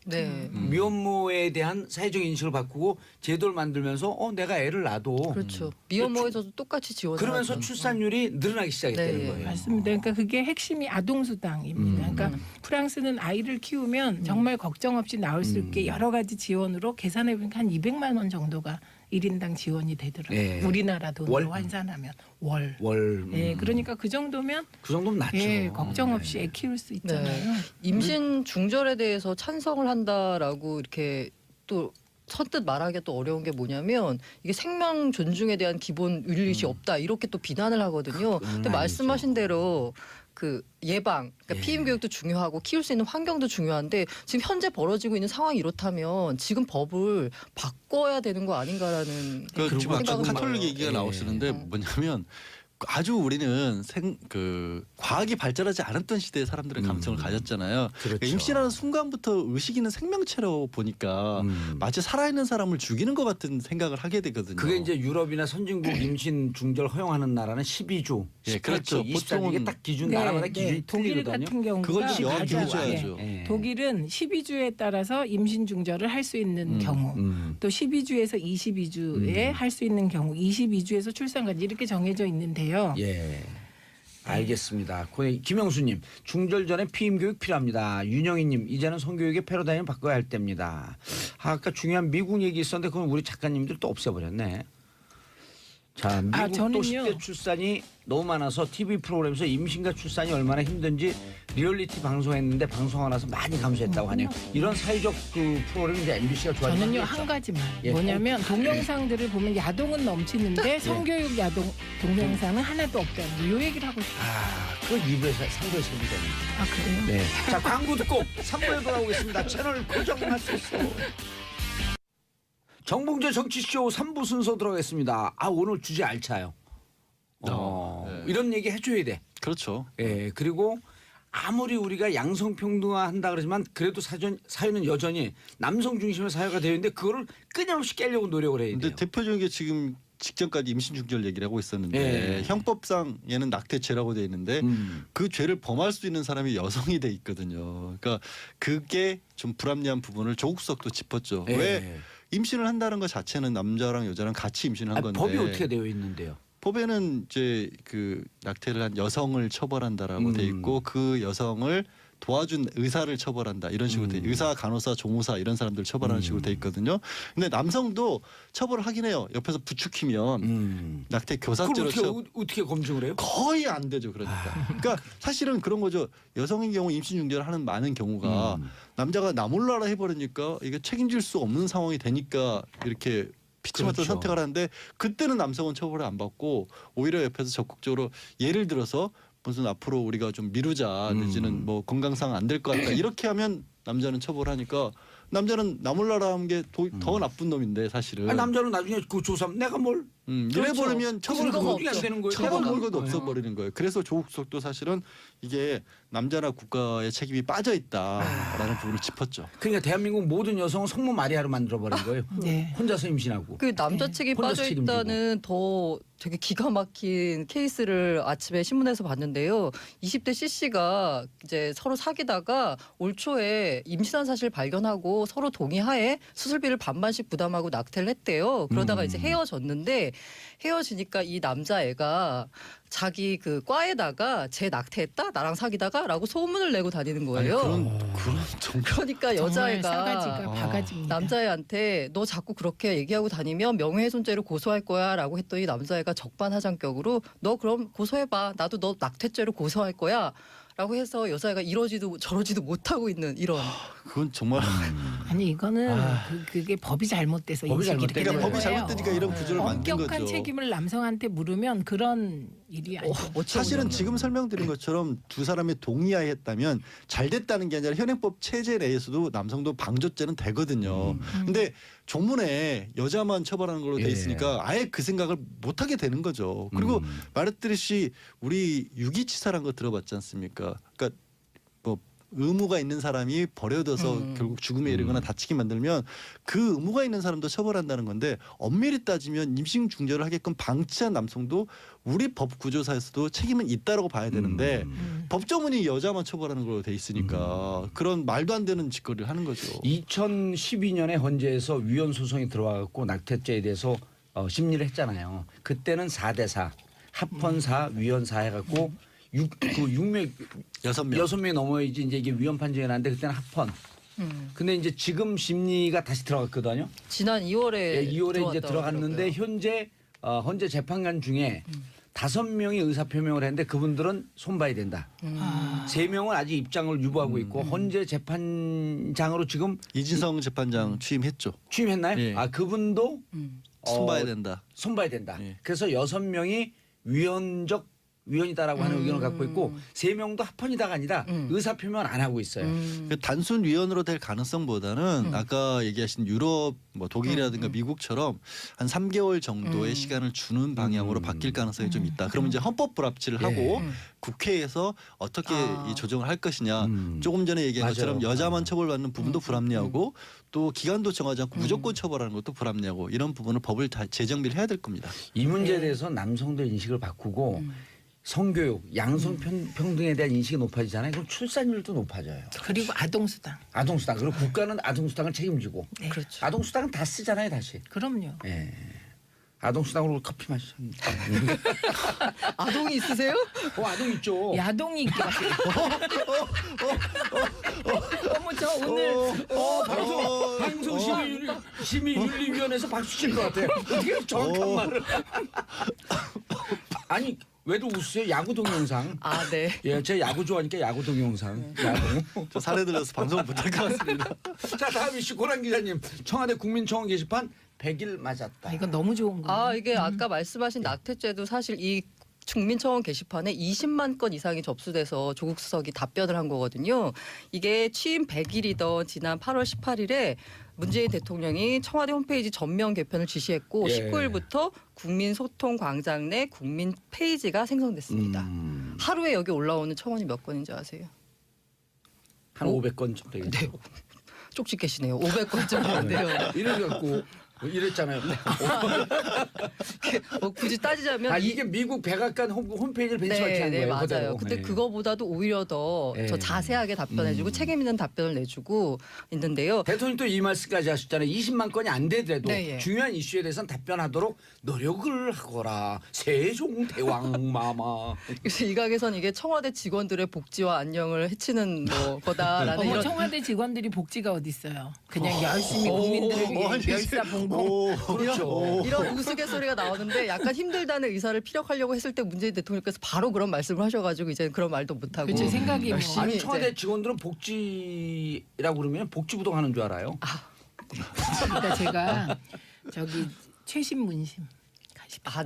네. 미혼모에 대한 사회적 인식을 바꾸고 제도를 만들면서 내가 애를 낳아도 그렇죠. 미혼모에서도 똑같이 지원을 그러면서 하죠. 출산율이 늘어나기 시작했다는 네. 거예요. 맞습니다. 그러니까 그게 핵심이 아동수당입니다. 그러니까 프랑스는 아이를 키우면 정말 걱정 없이 나올 수 있게 여러 가지 지원으로 계산해 보니까 한 200만 원 정도가 1인당 지원이 되더라고요. 네. 우리나라 돈으로 월? 환산하면 월. 월. 예, 그러니까 그 정도면 그 정도면 낫죠. 예, 걱정 없이 애 키울 수 있잖아요. 임신 중절에 대해서 찬성을 한다라고 이렇게 또 선뜻 말하기 또 어려운 게 뭐냐면 이게 생명 존중에 대한 기본 윤리시 없다 이렇게 또 비난을 하거든요. 근데 아니죠. 말씀하신 대로 그 예방, 그러니까 예. 피임 교육도 중요하고 키울 수 있는 환경도 중요한데 지금 현재 벌어지고 있는 상황이 이렇다면 지금 법을 바꿔야 되는 거 아닌가라는 그 지금 아까 생각은 카톨릭 들어요. 얘기가 예. 나오시는데 뭐냐면 아주 우리는 과학이 발전하지 않았던 시대의 사람들의 감성을 가졌잖아요. 그렇죠. 그러니까 임신하는 순간부터 의식이는 생명체로 보니까 마치 살아있는 사람을 죽이는 것 같은 생각을 하게 되거든요. 그게 이제 유럽이나 선진국 임신 중절 허용하는 나라는 12주, 예, 그렇죠. 24주 이게 딱 기준 네, 나라마다 네. 기준이 독일 틀리거든요. 같은 경우가 그걸 좀 아주 해줘야죠. 예. 독일은 12주에 따라서 임신 중절을 할 수 있는 경우, 또 12주에서 22주에 할 수 있는 경우, 22주에서 출산까지 이렇게 정해져 있는데요. 예. 알겠습니다. 김영수님 중절 전에 피임 교육 필요합니다. 윤영희님 이제는 성교육의 패러다임을 바꿔야 할 때입니다. 아까 중요한 미국 얘기 있었는데 그건 우리 작가님들 또 없애버렸네. 자, 미국도 저는요. 10대 출산이 너무 많아서 TV 프로그램에서 임신과 출산이 얼마나 힘든지 리얼리티 방송했는데 방송하고 나서 많이 감소했다고 하네요. 이런 사회적 그 프로그램 이제 MBC가 좋아지는 저는요 거겠죠. 한 가지만 예. 뭐냐면 동영상들을 보면 야동은 넘치는데 성교육 야동 동영상은 하나도 없다는 요 얘기를 하고 싶어요. 그거 2부에서 3부에서 해도 되는데. 아 그래요? 네. 자, 광고 듣고 3부에 돌아오겠습니다. 채널 고정하셨어. 정봉재 정치쇼 3부 순서 들어가겠습니다. 오늘 주제 알차요. 네. 이런 얘기 해줘야 돼. 그렇죠. 예, 그리고 아무리 우리가 양성평등화한다 그러지만 그래도 사회는 여전히 남성 중심의 사회가 되어 있는데 그거를 끊임없이 깨려고 노력을 해야 돼요. 근데 대표적인 게 지금 직전까지 임신 중절 얘기를 하고 있었는데 예. 형법상 얘는 낙태죄라고 돼 있는데 그 죄를 범할 수 있는 사람이 여성이 돼 있거든요. 그러니까 그게 좀 불합리한 부분을 조국석도 짚었죠. 예. 왜 임신을 한다는 것 자체는 남자랑 여자랑 같이 임신한 건데 법이 어떻게 되어 있는데요? 법에는 이제 그 낙태를 한 여성을 처벌한다라고 돼 있고 그 여성을 도와준 의사를 처벌한다 이런 식으로 돼 의사, 간호사, 조무사 이런 사람들 처벌하는 식으로 돼 있거든요. 근데 남성도 처벌을 하긴 해요. 옆에서 부추기면 낙태 교사죄로 그걸 어떻게 검증을 해요? 거의 안 되죠. 그러니까 사실은 그런 거죠. 여성인 경우 임신 중절을 하는 많은 경우가 남자가 나 몰라라 해버리니까 이게 책임질 수 없는 상황이 되니까 이렇게 피치맞던 그렇죠. 선택을 하는데 그때는 남성은 처벌을 안 받고 오히려 옆에서 적극적으로 예를 들어서 무슨 앞으로 우리가 좀 미루자 내지는 뭐 건강상 안 될 것 같다 이렇게 하면 남자는 처벌하니까 남자는 나 몰라라 하는 게 더 나쁜 놈인데 사실은 남자는 나중에 그 조사하면 내가 뭘 이래 버리면 처벌 근거가 그게 안 없죠. 되는 거예요. 처벌 근거가 물건도 없어 버리는 거예요. 그래서 조국석도 사실은 이게 남자나 국가의 책임이 빠져 있다라는 부분을 짚었죠. 그러니까 대한민국 모든 여성은 성모 마리아로 만들어 버린 거예요. 네. 혼자서 임신하고. 그 남자 측이 혼자 빠져 책임지고. 있다는 더 되게 기가 막힌 케이스를 아침에 신문에서 봤는데요. 20대 CC가 이제 서로 사귀다가 올 초에 임신한 사실 발견하고 하고 서로 동의하에 수술비를 반반씩 부담하고 낙태를 했대요. 그러다가 이제 헤어졌는데 헤어지니까 이 남자애가 자기 그 과에다가 쟤 낙태했다 나랑 사귀다가라고 소문을 내고 다니는 거예요. 그런 정말 그러니까 정말 여자애가 싸가지가 바가지입니다. 남자애한테 너 자꾸 그렇게 얘기하고 다니면 명예훼손죄로 고소할 거야라고 했더니 남자애가 적반하장격으로 너 그럼 고소해봐. 나도 너 낙태죄로 고소할 거야. 라고 해서 여자애가 이러지도 저러지도 못하고 있는 이런. 그건 정말 아니 이거는 그게 법이 잘못돼서 법이 인식이 이렇게 잘못된 되는 그러니까 법이 거예요. 잘못되니까 이런 구조를 만든 엄격한 거죠. 책임을 남성한테 물으면 그런 일이 아니죠. 사실은 지금 설명드린 것처럼 두 사람의 동의하에 했다면 잘 됐다는 게 아니라 현행법 체제 내에서도 남성도 방조죄는 되거든요. 근데 조문에 여자만 처벌하는 걸로 돼 예. 있으니까 아예 그 생각을 못 하게 되는 거죠. 그리고 말했듯이 우리 유기치사란 거 들어봤지 않습니까? 그러니까 뭐 의무가 있는 사람이 버려둬서 결국 죽음에 이르거나 다치게 만들면 그 의무가 있는 사람도 처벌한다는 건데 엄밀히 따지면 임신 중절을 하게끔 방치한 남성도 우리 법 구조사에서도 책임은 있다라고 봐야 되는데 법조문이 여자만 처벌하는 걸로 돼 있으니까 그런 말도 안 되는 짓거리를 하는 거죠. 2012년에 헌재에서 위헌 소송이 들어와갖고 낙태죄에 대해서 심리를 했잖아요. 그때는 4대4 합헌사 위헌사 해갖고 6명 6명이 넘어야지 이제 이게 위헌 판정이 나는데 그때는 합헌. 근데 이제 지금 심리가 다시 들어갔거든요. 지난 2월에 예, 2월에 이제 들어갔는데 현재 헌재 재판관 중에 5명이 의사표명을 했는데 그분들은 손봐야 된다. 3명은 아직 입장을 유보하고 있고 헌재 재판장으로 지금 이진성 재판장 취임했죠. 취임했나요? 예. 아 그분도 손봐야 된다. 손봐야 된다. 예. 그래서 6명이 위헌이다라고 하는 의견을 갖고 있고 3명도 합헌이다가 아니라 의사표명을 안 하고 있어요. 그 단순 위헌으로 될 가능성보다는 아까 얘기하신 유럽 뭐 독일이라든가 미국처럼 한 3개월 정도의 시간을 주는 방향으로 바뀔 가능성이 좀 있다. 그러면 이제 헌법 불합치를 하고 국회에서 어떻게 이 조정을 할 것이냐. 조금 전에 얘기한 맞아요. 것처럼 여자만 처벌받는 부분도 불합리하고 또 기간도 정하지 않고 무조건 처벌하는 것도 불합리하고 이런 부분을 법을 다 재정비를 해야 될 겁니다. 이 문제에 대해서 남성들 인식을 바꾸고 성교육, 양성평등에 대한 인식이 높아지잖아요. 그럼 출산율도 높아져요. 그리고 아동수당. 아동수당. 그리고 국가는 아동수당을 책임지고. 네. 그렇죠. 아동수당은 다 쓰잖아요, 다시. 그럼요. 예. 아동수당으로 커피 마시죠. 아동이 있으세요? 아동 있죠. 야동이 있게 하세요. 어머 저 오늘 방송 심의윤리위원회에서 박수 칠 것 같아요. 어떻게 정확한 말을. 아니 왜도 웃으세요? 야구 동영상. 아, 네. 예, 제가 야구 좋아하니까 야구 동영상. 야구. 저 사례 들려서 방송 못할 것 같습니다. 자 다음 이슈 고란 기자님. 청와대 국민청원 게시판 100일 맞았다. 이건 너무 좋은 거예요. 아, 이게 아까 말씀하신 낙태죄도 사실 이 국민청원 게시판에 20만 건 이상이 접수돼서 조국 수석이 답변을 한 거거든요. 이게 취임 100일이던 지난 8월 18일에 문재인 대통령이 청와대 홈페이지 전면 개편을 지시했고 예. 19일부터 국민소통광장 내 국민 페이지가 생성됐습니다. 하루에 여기 올라오는 청원이 몇 건인지 아세요? 한 500건 좀 되겠죠. 쪽지 계시네요. 500건 정도인데요. 이래갖고 이랬잖아요. 굳이 따지자면 아 이게 미국 백악관 홈페이지를 벤치마킹한 네, 거예요. 맞아요. 그대로. 근데 네. 그거보다도 오히려 더 네. 자세하게 답변해주고 책임 있는 답변을 내주고 있는데요. 대통령이 또 이 말씀까지 하셨잖아요. 20만 건이 안 되더라도 네, 예. 중요한 이슈에 대해서는 답변하도록 노력을 하거라. 세종대왕마마. 그래서 일각에선 이게 청와대 직원들의 복지와 안녕을 해치는 뭐 거다라는 어머 이런 청와대 직원들이 복지가 어디 있어요? 그냥 열심히 국민들을 위해 멸사봉봉. 그렇죠. 이런 우스갯소리가 나오는데 약간 힘들다는 의사를 피력하려고 했을 때 문재인 대통령께서 바로 그런 말씀을 하셔가지고 이제 그런 말도 못하고 그치 생각이 뭐. 열심히 아니 이제 청와대 직원들은 복지라고 그러면 복지부동 하는 줄 알아요? 그러니까 제가 저기 최신문심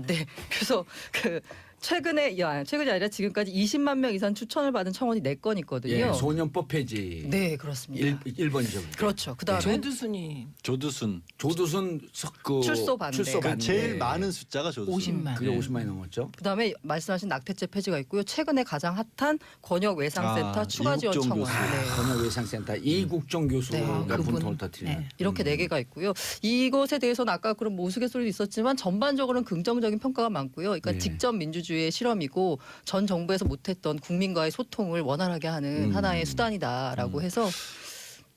네. 그래서 그 최근이 아니라 지금까지 20만 명 이상 추천을 받은 청원이 4건 있거든요. 예, 소년법 폐지. 네, 그렇습니다. 1번이죠. 그렇죠. 그다음에 조두순이 조두순 조두순 출소 반대. 그러니까 제일 많은 숫자가 조두순. 50만. 그게 50만이 넘었죠. 그다음에 말씀하신 낙태죄 폐지가 있고요. 최근에 가장 핫한 권역 외상센터 추가 지원 이국종 청원. 교수. 네. 권역외상센터 이국종 교수가 그분. 분통을 터뜨리는. 네. 이렇게 4개가 있고요. 이것에 대해서는 아까 그런 우스갯소리도 있었지만 전반적으로는 긍정적인 평가가 많고요. 그러니까 네. 직접 민주주의의 실험이고 전 정부에서 못했던 국민과의 소통을 원활하게 하는 하나의 수단이다라고 해서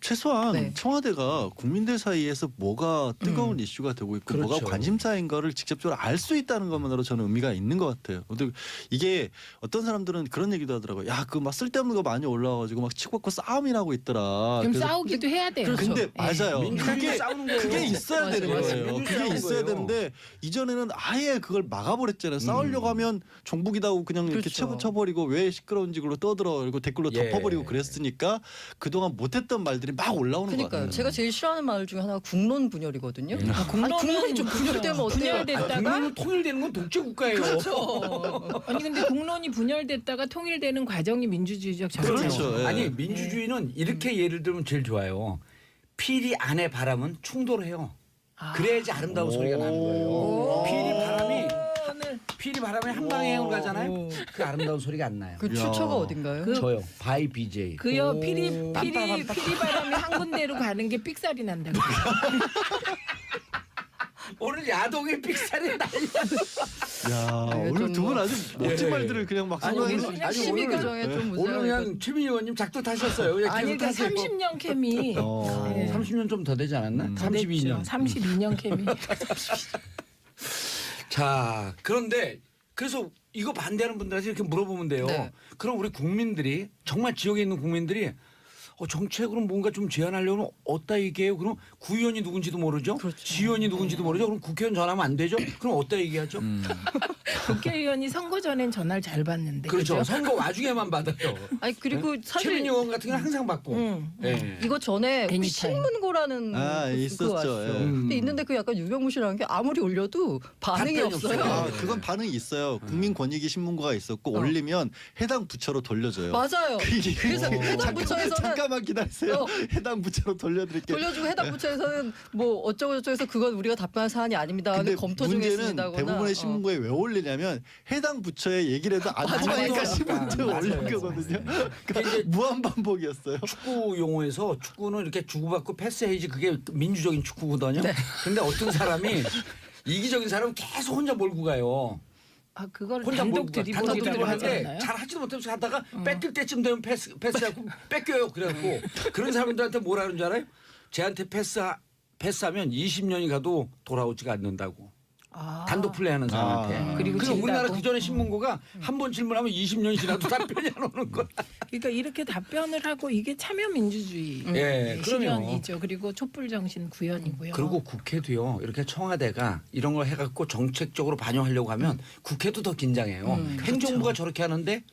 최소한 네. 청와대가 국민들 사이에서 뭐가 뜨거운 이슈가 되고 있고 그렇죠. 뭐가 관심사인 거를 직접적으로 알 수 있다는 것만으로 저는 의미가 있는 것 같아요. 근데 이게 어떤 사람들은 그런 얘기도 하더라고요. 야, 그 막 쓸데없는 거 많이 올라와가지고 막 치고받고 싸움이 나고 있더라. 좀 그래서 싸우기도 해야 돼요. 근데 예. 맞아요. 민주주의가 싸우는 거예요. 그게 있어야 맞아요. 되는 맞아요. 거예요. 민주주의 그게 싸우는 있어야 거예요. 되는데 이전에는 아예 그걸 막아버렸잖아요. 싸우려고 하면 종북이다고 그냥 이렇게 그렇죠. 쳐버리고 왜 시끄러운지 그걸로 떠들어 그리고 댓글로 예. 덮어버리고 그랬으니까 그동안 못했던 말들이 막 올라오는 거 그러니까요. 같아요. 제가 제일 싫어하는 말 중에 하나가 국론 분열이거든요. 국론은 국론이 좀 분열되면 어때요? 분열됐다가 국민은 통일되는 건 독재 국가예요. 아니 근데 국론이 분열됐다가 통일되는 과정이 민주주의적 절차죠. 그렇죠. 예. 아니 민주주의는 이렇게 예를 들면 제일 좋아요. 피리 안에 바람은 충돌해요. 그래야지 아름다운 소리가 나는 거예요. 피리 바람이 한 방향으로 가잖아요. 그 아름다운 소리가 안 나요. 그 출처가 어딘가요? 저요. 바이 BJ. 그요 피리 바람이 한 군데로 가는 게 삑살이 난다고. 오늘 야동의 삑살이 날려. 야, 네, 오늘 좀 두 분 뭐- 아주 멋진 예. 말들을 그냥 막 아니, 쏟아내서 오늘- 그냥 아니, 심의 오늘- 규정에 좀 오늘 문제가 그냥 최민희 의원님 작두 타셨어요. 그냥 아니 계속 그러니까 타세요. 30년 케미. 네. 30년 좀 더 되지 않았나? 32년. 32년 케미. 자, 그런데 그래서 이거 반대하는 분들한테 이렇게 물어보면 돼요. 네. 그럼 우리 국민들이 정말 지역에 있는 국민들이 정책으로 뭔가 좀 제안하려면 어디다 얘기해요? 그럼 구의원이 누군지도 모르죠. 그렇죠. 지의원이 누군지도 모르죠. 그럼 국회의원 전화하면 안 되죠. 그럼 어디다 얘기하죠? 국회의원이 선거 전엔 전화를 잘 받는데. 그렇죠. 그죠? 선거 와중에만 받아요. 아니 그리고 최민희 사실 의원 같은 경우는 항상 받고. 네. 이거 전에 혹시 애니타임. 신문고라는 아, 그거 있었죠. 아시죠? 예. 근데 있는데 그 약간 유명무실한 게 아무리 올려도 반응이 답변이 없어요. 없어요. 아, 그건 반응이 있어요. 국민권익위 신문고가 있었고 올리면 해당 부처로 돌려줘요. 맞아요. 그래서 그게- 해당 부처에서는 잠깐만 기다리세요. 어. 해당 부처로 돌려드릴게요. 돌려주고 해당 부처에서는 뭐 어쩌고 저쩌고 해서 그건 우리가 답변할 사안이 아닙니다. 근데 검토 중에 문제는 있습니다거나. 대부분의 신문고에 왜 올리냐면 해당 부처의 얘기를 해도 안 통하니까 맞아요. 신문고에 맞아요. 올린 거거든요. 그러니까 무한 반복이었어요. 축구 용어에서 축구는 이렇게 주고받고 패스해야지 그게 민주적인 축구거든요. 근데 어떤 사람이 이기적인 사람은 계속 혼자 몰고 가요. 아 그걸 혼자 단독 몰고 가. 단독 드리블이라고 드리블하는데 하잖아요. 잘 하지도 못하면서 하다가 뺏길 때쯤 되면 패스하고 뺏겨요. 그래갖고 그런 사람들한테 뭐라 그러는 줄 알아요? 쟤한테 패스하면 20년이 가도 돌아오지가 않는다고. 단독 플레이하는 사람한테. 그리고 그러니까 우리나라 진다고? 그 전에 신문고가 한 번 질문하면 20년이 지나도 답변이 안 오는 거야. 그러니까 이렇게 답변을 하고 이게 참여 민주주의 예, 그럼요. 실현이죠. 그리고 촛불 정신 구현이고요. 그리고 국회도요. 이렇게 청와대가 이런 걸 해갖고 정책적으로 반영하려고 하면 국회도 더 긴장해요. 행정부가 저렇게 하는데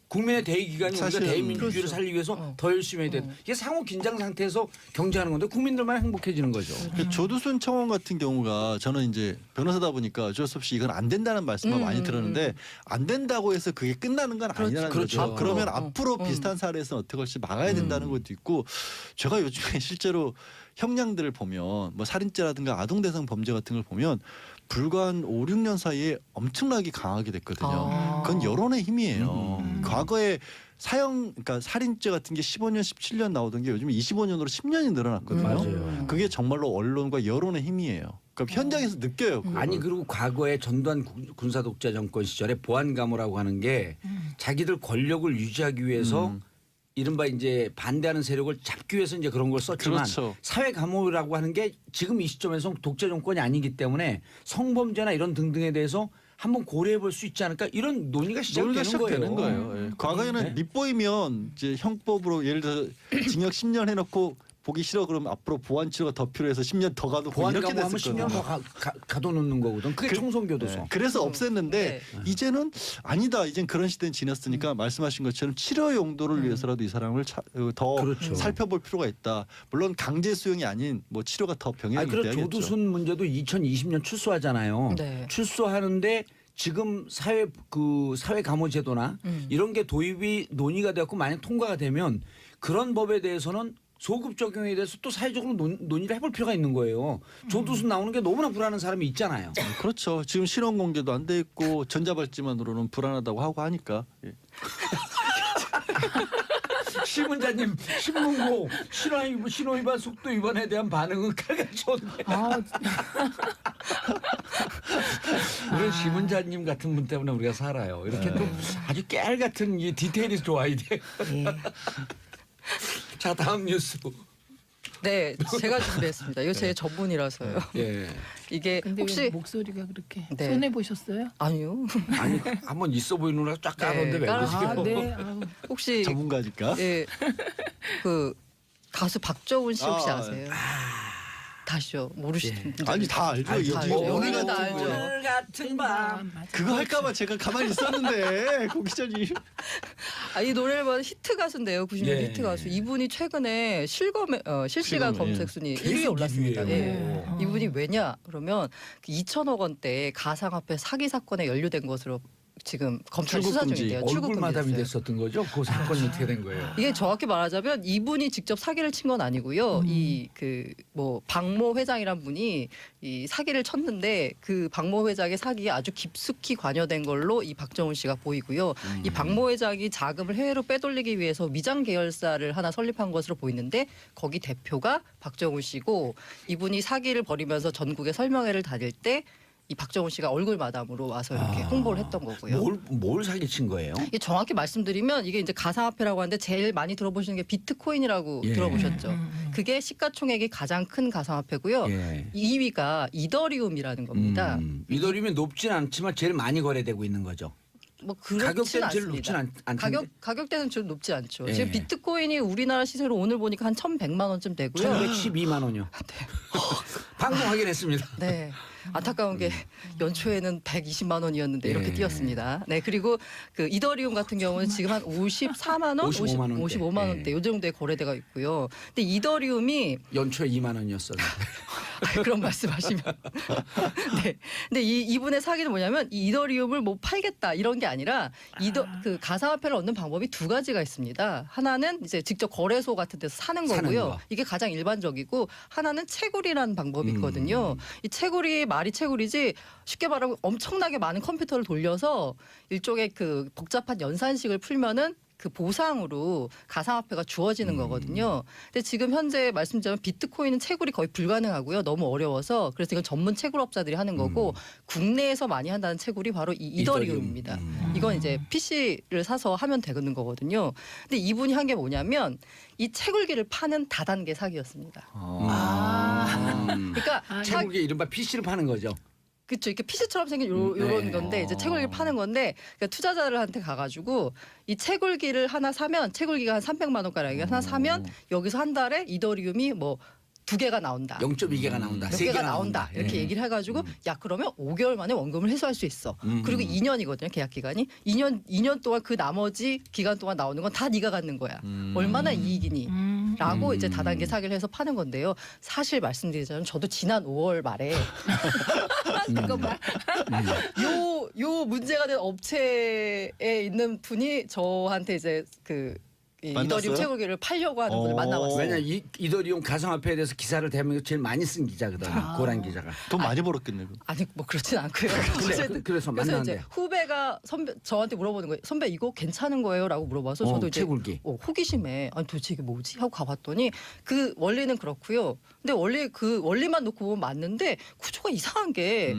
국민의 대의기관이 우리가 사실- 대의민주주의를 그렇죠. 살리기 위해서 더 열심히 해야 돼. 이게 상호 긴장 상태에서 경쟁하는 건데 국민들만 행복해지는 거죠. 그 조두순 청원 같은 경우가 저는 이제 변호사다 보니까 어쩔 수 없이 이건 안 된다는 말씀만 많이 들었는데 안 된다고 해서 그게 끝나는 건 아니라는 그렇죠. 거죠. 그러면 어, 앞으로 비슷한 사례에서는 어떻게 할지 막아야 된다는 것도 있고 제가 요즘에 실제로 형량들을 보면 뭐 살인죄라든가 아동대상 범죄 같은 걸 보면 불과 한 5, 6년 사이에 엄청나게 강하게 됐거든요. 아. 그건 여론의 힘이에요. 과거에 그러니까 살인죄 같은 게 15년, 17년 나오던 게 요즘 25년으로 10년이 늘어났거든요. 맞아요. 그게 정말로 언론과 여론의 힘이에요. 그러니까 현장에서 느껴요. 그거를. 아니 그리고 과거에 전두환 군사독재 정권 시절에 보안감호라고 하는 게 자기들 권력을 유지하기 위해서 이른바 이제 반대하는 세력을 잡기 위해서 이제 그런 걸 썼지만 그렇죠. 사회 감호라고 하는 게 지금 이 시점에서 독재 정권이 아니기 때문에 성범죄나 이런 등등에 대해서 한번 고려해 볼 수 있지 않을까 이런 논의가 논의가 시작되는 거예요. 거예요. 예. 과거에는 네. 밑보이면 이제 형법으로 예를 들어 징역 10년 해놓고 보기 싫어 그러면 앞으로 보안 치료가 더 필요해서 10년 더 가도 이렇게 보안감호하면 됐었거든요. 10년 더 가둬놓는 거거든. 그게 청송교도소. 네. 그래서 없앴는데 네. 이제는 아니다. 이젠 그런 시대는 지났으니까 말씀하신 것처럼 치료 용도를 위해서라도 이 사람을 더 그렇죠. 살펴볼 필요가 있다. 물론 강제 수용이 아닌 뭐 치료가 더 병행이 그리고 돼야겠죠. 조두순 문제도 2020년 출소하잖아요. 네. 출소하는데 지금 사회 감호 제도나 이런 게 도입이 논의가 되었고 만약 통과가 되면 그런 법에 대해서는 소급 적용에 대해서 또 사회적으로 논의를 해볼 필요가 있는 거예요. 조두순 나오는 게 너무나 불안한 사람이 있잖아요. 그렇죠. 지금 신원 공개도 안 돼 있고 전자발찌만으로는 불안하다고 하고 하니까. 예. 시문자님 신문고 신호위반 속도 위반에 대한 반응은 칼같이온데 우리 시문자님 같은 분 때문에 우리가 살아요. 이렇게 또 아주 깨알 같은 이 디테일이 좋아야 돼. 예. 자 다음 뉴스. 네, 제가 준비했습니다. 이거 제 전문이라서요. 예. 이게 근데 혹시 왜 목소리가 그렇게 네. 손해 보셨어요? 아니요. 아니 한번 있어 보이느라 쫙 까는데 왜 깔아. 그러세요? 아, 네. 아우. 혹시 전문가니까. 예, 그 가수 박정훈 씨 혹시 아, 아세요? 다시요. 모르시는 분들. 아니 다 알죠. 알죠. 이 알죠. 뭐 여기는 다 어느 알죠. 오늘 같은 밤. 맞아. 그거 할까봐 제가 가만히 있었는데 고 기자님. 이 노래를 보면 히트 가수인데요. 90년대 예. 히트 가수. 이분이 최근에 실시간 실검, 검색 순위 1위에 계속 올랐습니다. 1위예요. 예. 어. 이분이 왜냐? 그러면 그 2천억 원대 가상화폐 사기 사건에 연루된 것으로 지금 검찰 출국 수사 금지. 중인데요. 얼굴 마담이 됐어요. 됐었던 거죠? 그 사건이 어떻게 된 거예요? 이게 정확히 말하자면 이분이 직접 사기를 친 건 아니고요. 이 그 뭐 박모 회장이란 분이 이 사기를 쳤는데 그 박모 회장의 사기에 아주 깊숙이 관여된 걸로 이 박정훈 씨가 보이고요. 이 박모 회장이 자금을 해외로 빼돌리기 위해서 위장 계열사를 하나 설립한 것으로 보이는데 거기 대표가 박정훈 씨고 이분이 사기를 벌이면서 전국에 설명회를 다닐 때 이 박정훈 씨가 얼굴 마담으로 와서 이렇게 홍보를 했던 거고요. 뭘 사기친 거예요? 이게 정확히 말씀드리면 이게 이제 가상화폐라고 하는데 제일 많이 들어보시는 게 비트코인이라고 예. 들어보셨죠. 그게 시가총액이 가장 큰 가상화폐고요. 예. 2위가 이더리움이라는 겁니다. 이더리움이 높진 않지만 제일 많이 거래되고 있는 거죠. 뭐 그렇진 가격대는 제일 않습니다. 높진 않던데. 가격대는 좀 높지 않죠. 예. 지금 비트코인이 우리나라 시세로 오늘 보니까 한 1,100만 원쯤 되고요. 1,112만 원이요. 방금 확인했습니다. 네. 안타까운 게 연초에는 120만 원이었는데 이렇게 예. 뛰었습니다. 네. 그리고 그 이더리움 같은 경우는 지금 한 54만 원, 55만 원대. 55만 원대 예. 이 정도의 거래대가 있고요. 근데 이더리움이 연초에 2만 원이었어요. 그런 말씀하시면 네. 근데 이분의 사기는 뭐냐면 이 이더리움을 뭐 팔겠다 이런 게 아니라 그 가상화폐를 얻는 방법이 두 가지가 있습니다. 하나는 이제 직접 거래소 같은 데서 사는 사는 거고요. 거. 이게 가장 일반적이고 하나는 채굴이라는 방법이 있거든요. 이 채굴이 말이 채굴이지 쉽게 말하면 엄청나게 많은 컴퓨터를 돌려서 일종의 그 복잡한 연산식을 풀면은 그 보상으로 가상화폐가 주어지는 거거든요. 근데 지금 현재 말씀드리면 비트코인은 채굴이 거의 불가능하고요. 너무 어려워서 그래서 이건 전문 채굴업자들이 하는 거고 국내에서 많이 한다는 채굴이 바로 이 이더리움입니다. 이건 이제 PC를 사서 하면 되는 거거든요. 근데 이분이 한 게 뭐냐면 이 채굴기를 파는 다단계 사기였습니다. 그러니까 채굴기 이른바 PC를 파는 거죠. 그렇죠. 이렇게 피시처럼 생긴 요런 네. 건데 이제 채굴기를 파는 건데 그러니까 투자자들한테 가가지고 이 채굴기를 하나 사면 채굴기가 한 300만 원가량이 하나 사면 여기서 한 달에 이더리움이 뭐 2개가 나온다. 0.2개가 나온다. 몇 3개가 개가 나온다. 이렇게 예. 얘기를 해가지고 야 그러면 5개월 만에 원금을 회수할 수 있어. 그리고 2년이거든요. 계약 기간이. 2년 동안 그 나머지 기간 동안 나오는 건 다 네가 갖는 거야. 얼마나 이익이니? 라고 이제 다단계 사기를 해서 파는 건데요. 사실 말씀드리자면 저도 지난 5월 말에 잠깐만. 요 문제가 된 업체에 있는 분이 저한테 이제 이 만났어요? 이더리움 채굴기를 팔려고 하는 분을 만나봤어요. 왜냐 이더리움 가상화폐에 대해서 기사를 대한민국 제일 많이 쓴 기자거든. 고란 기자가. 돈 많이 벌었겠네. 아니 뭐 그렇진 않고요. 어쨌든 그래서 그래서 만났는데. 이제 후배가 저한테 물어보는 거예요. 선배 이거 괜찮은 거예요라고 물어봐서 저도 이제 채굴기. 호기심에 아니 도대체 이게 뭐지 하고 가봤더니 그 원리는 그렇고요. 근데 원리만 놓고 보면 맞는데 구조가 이상한 게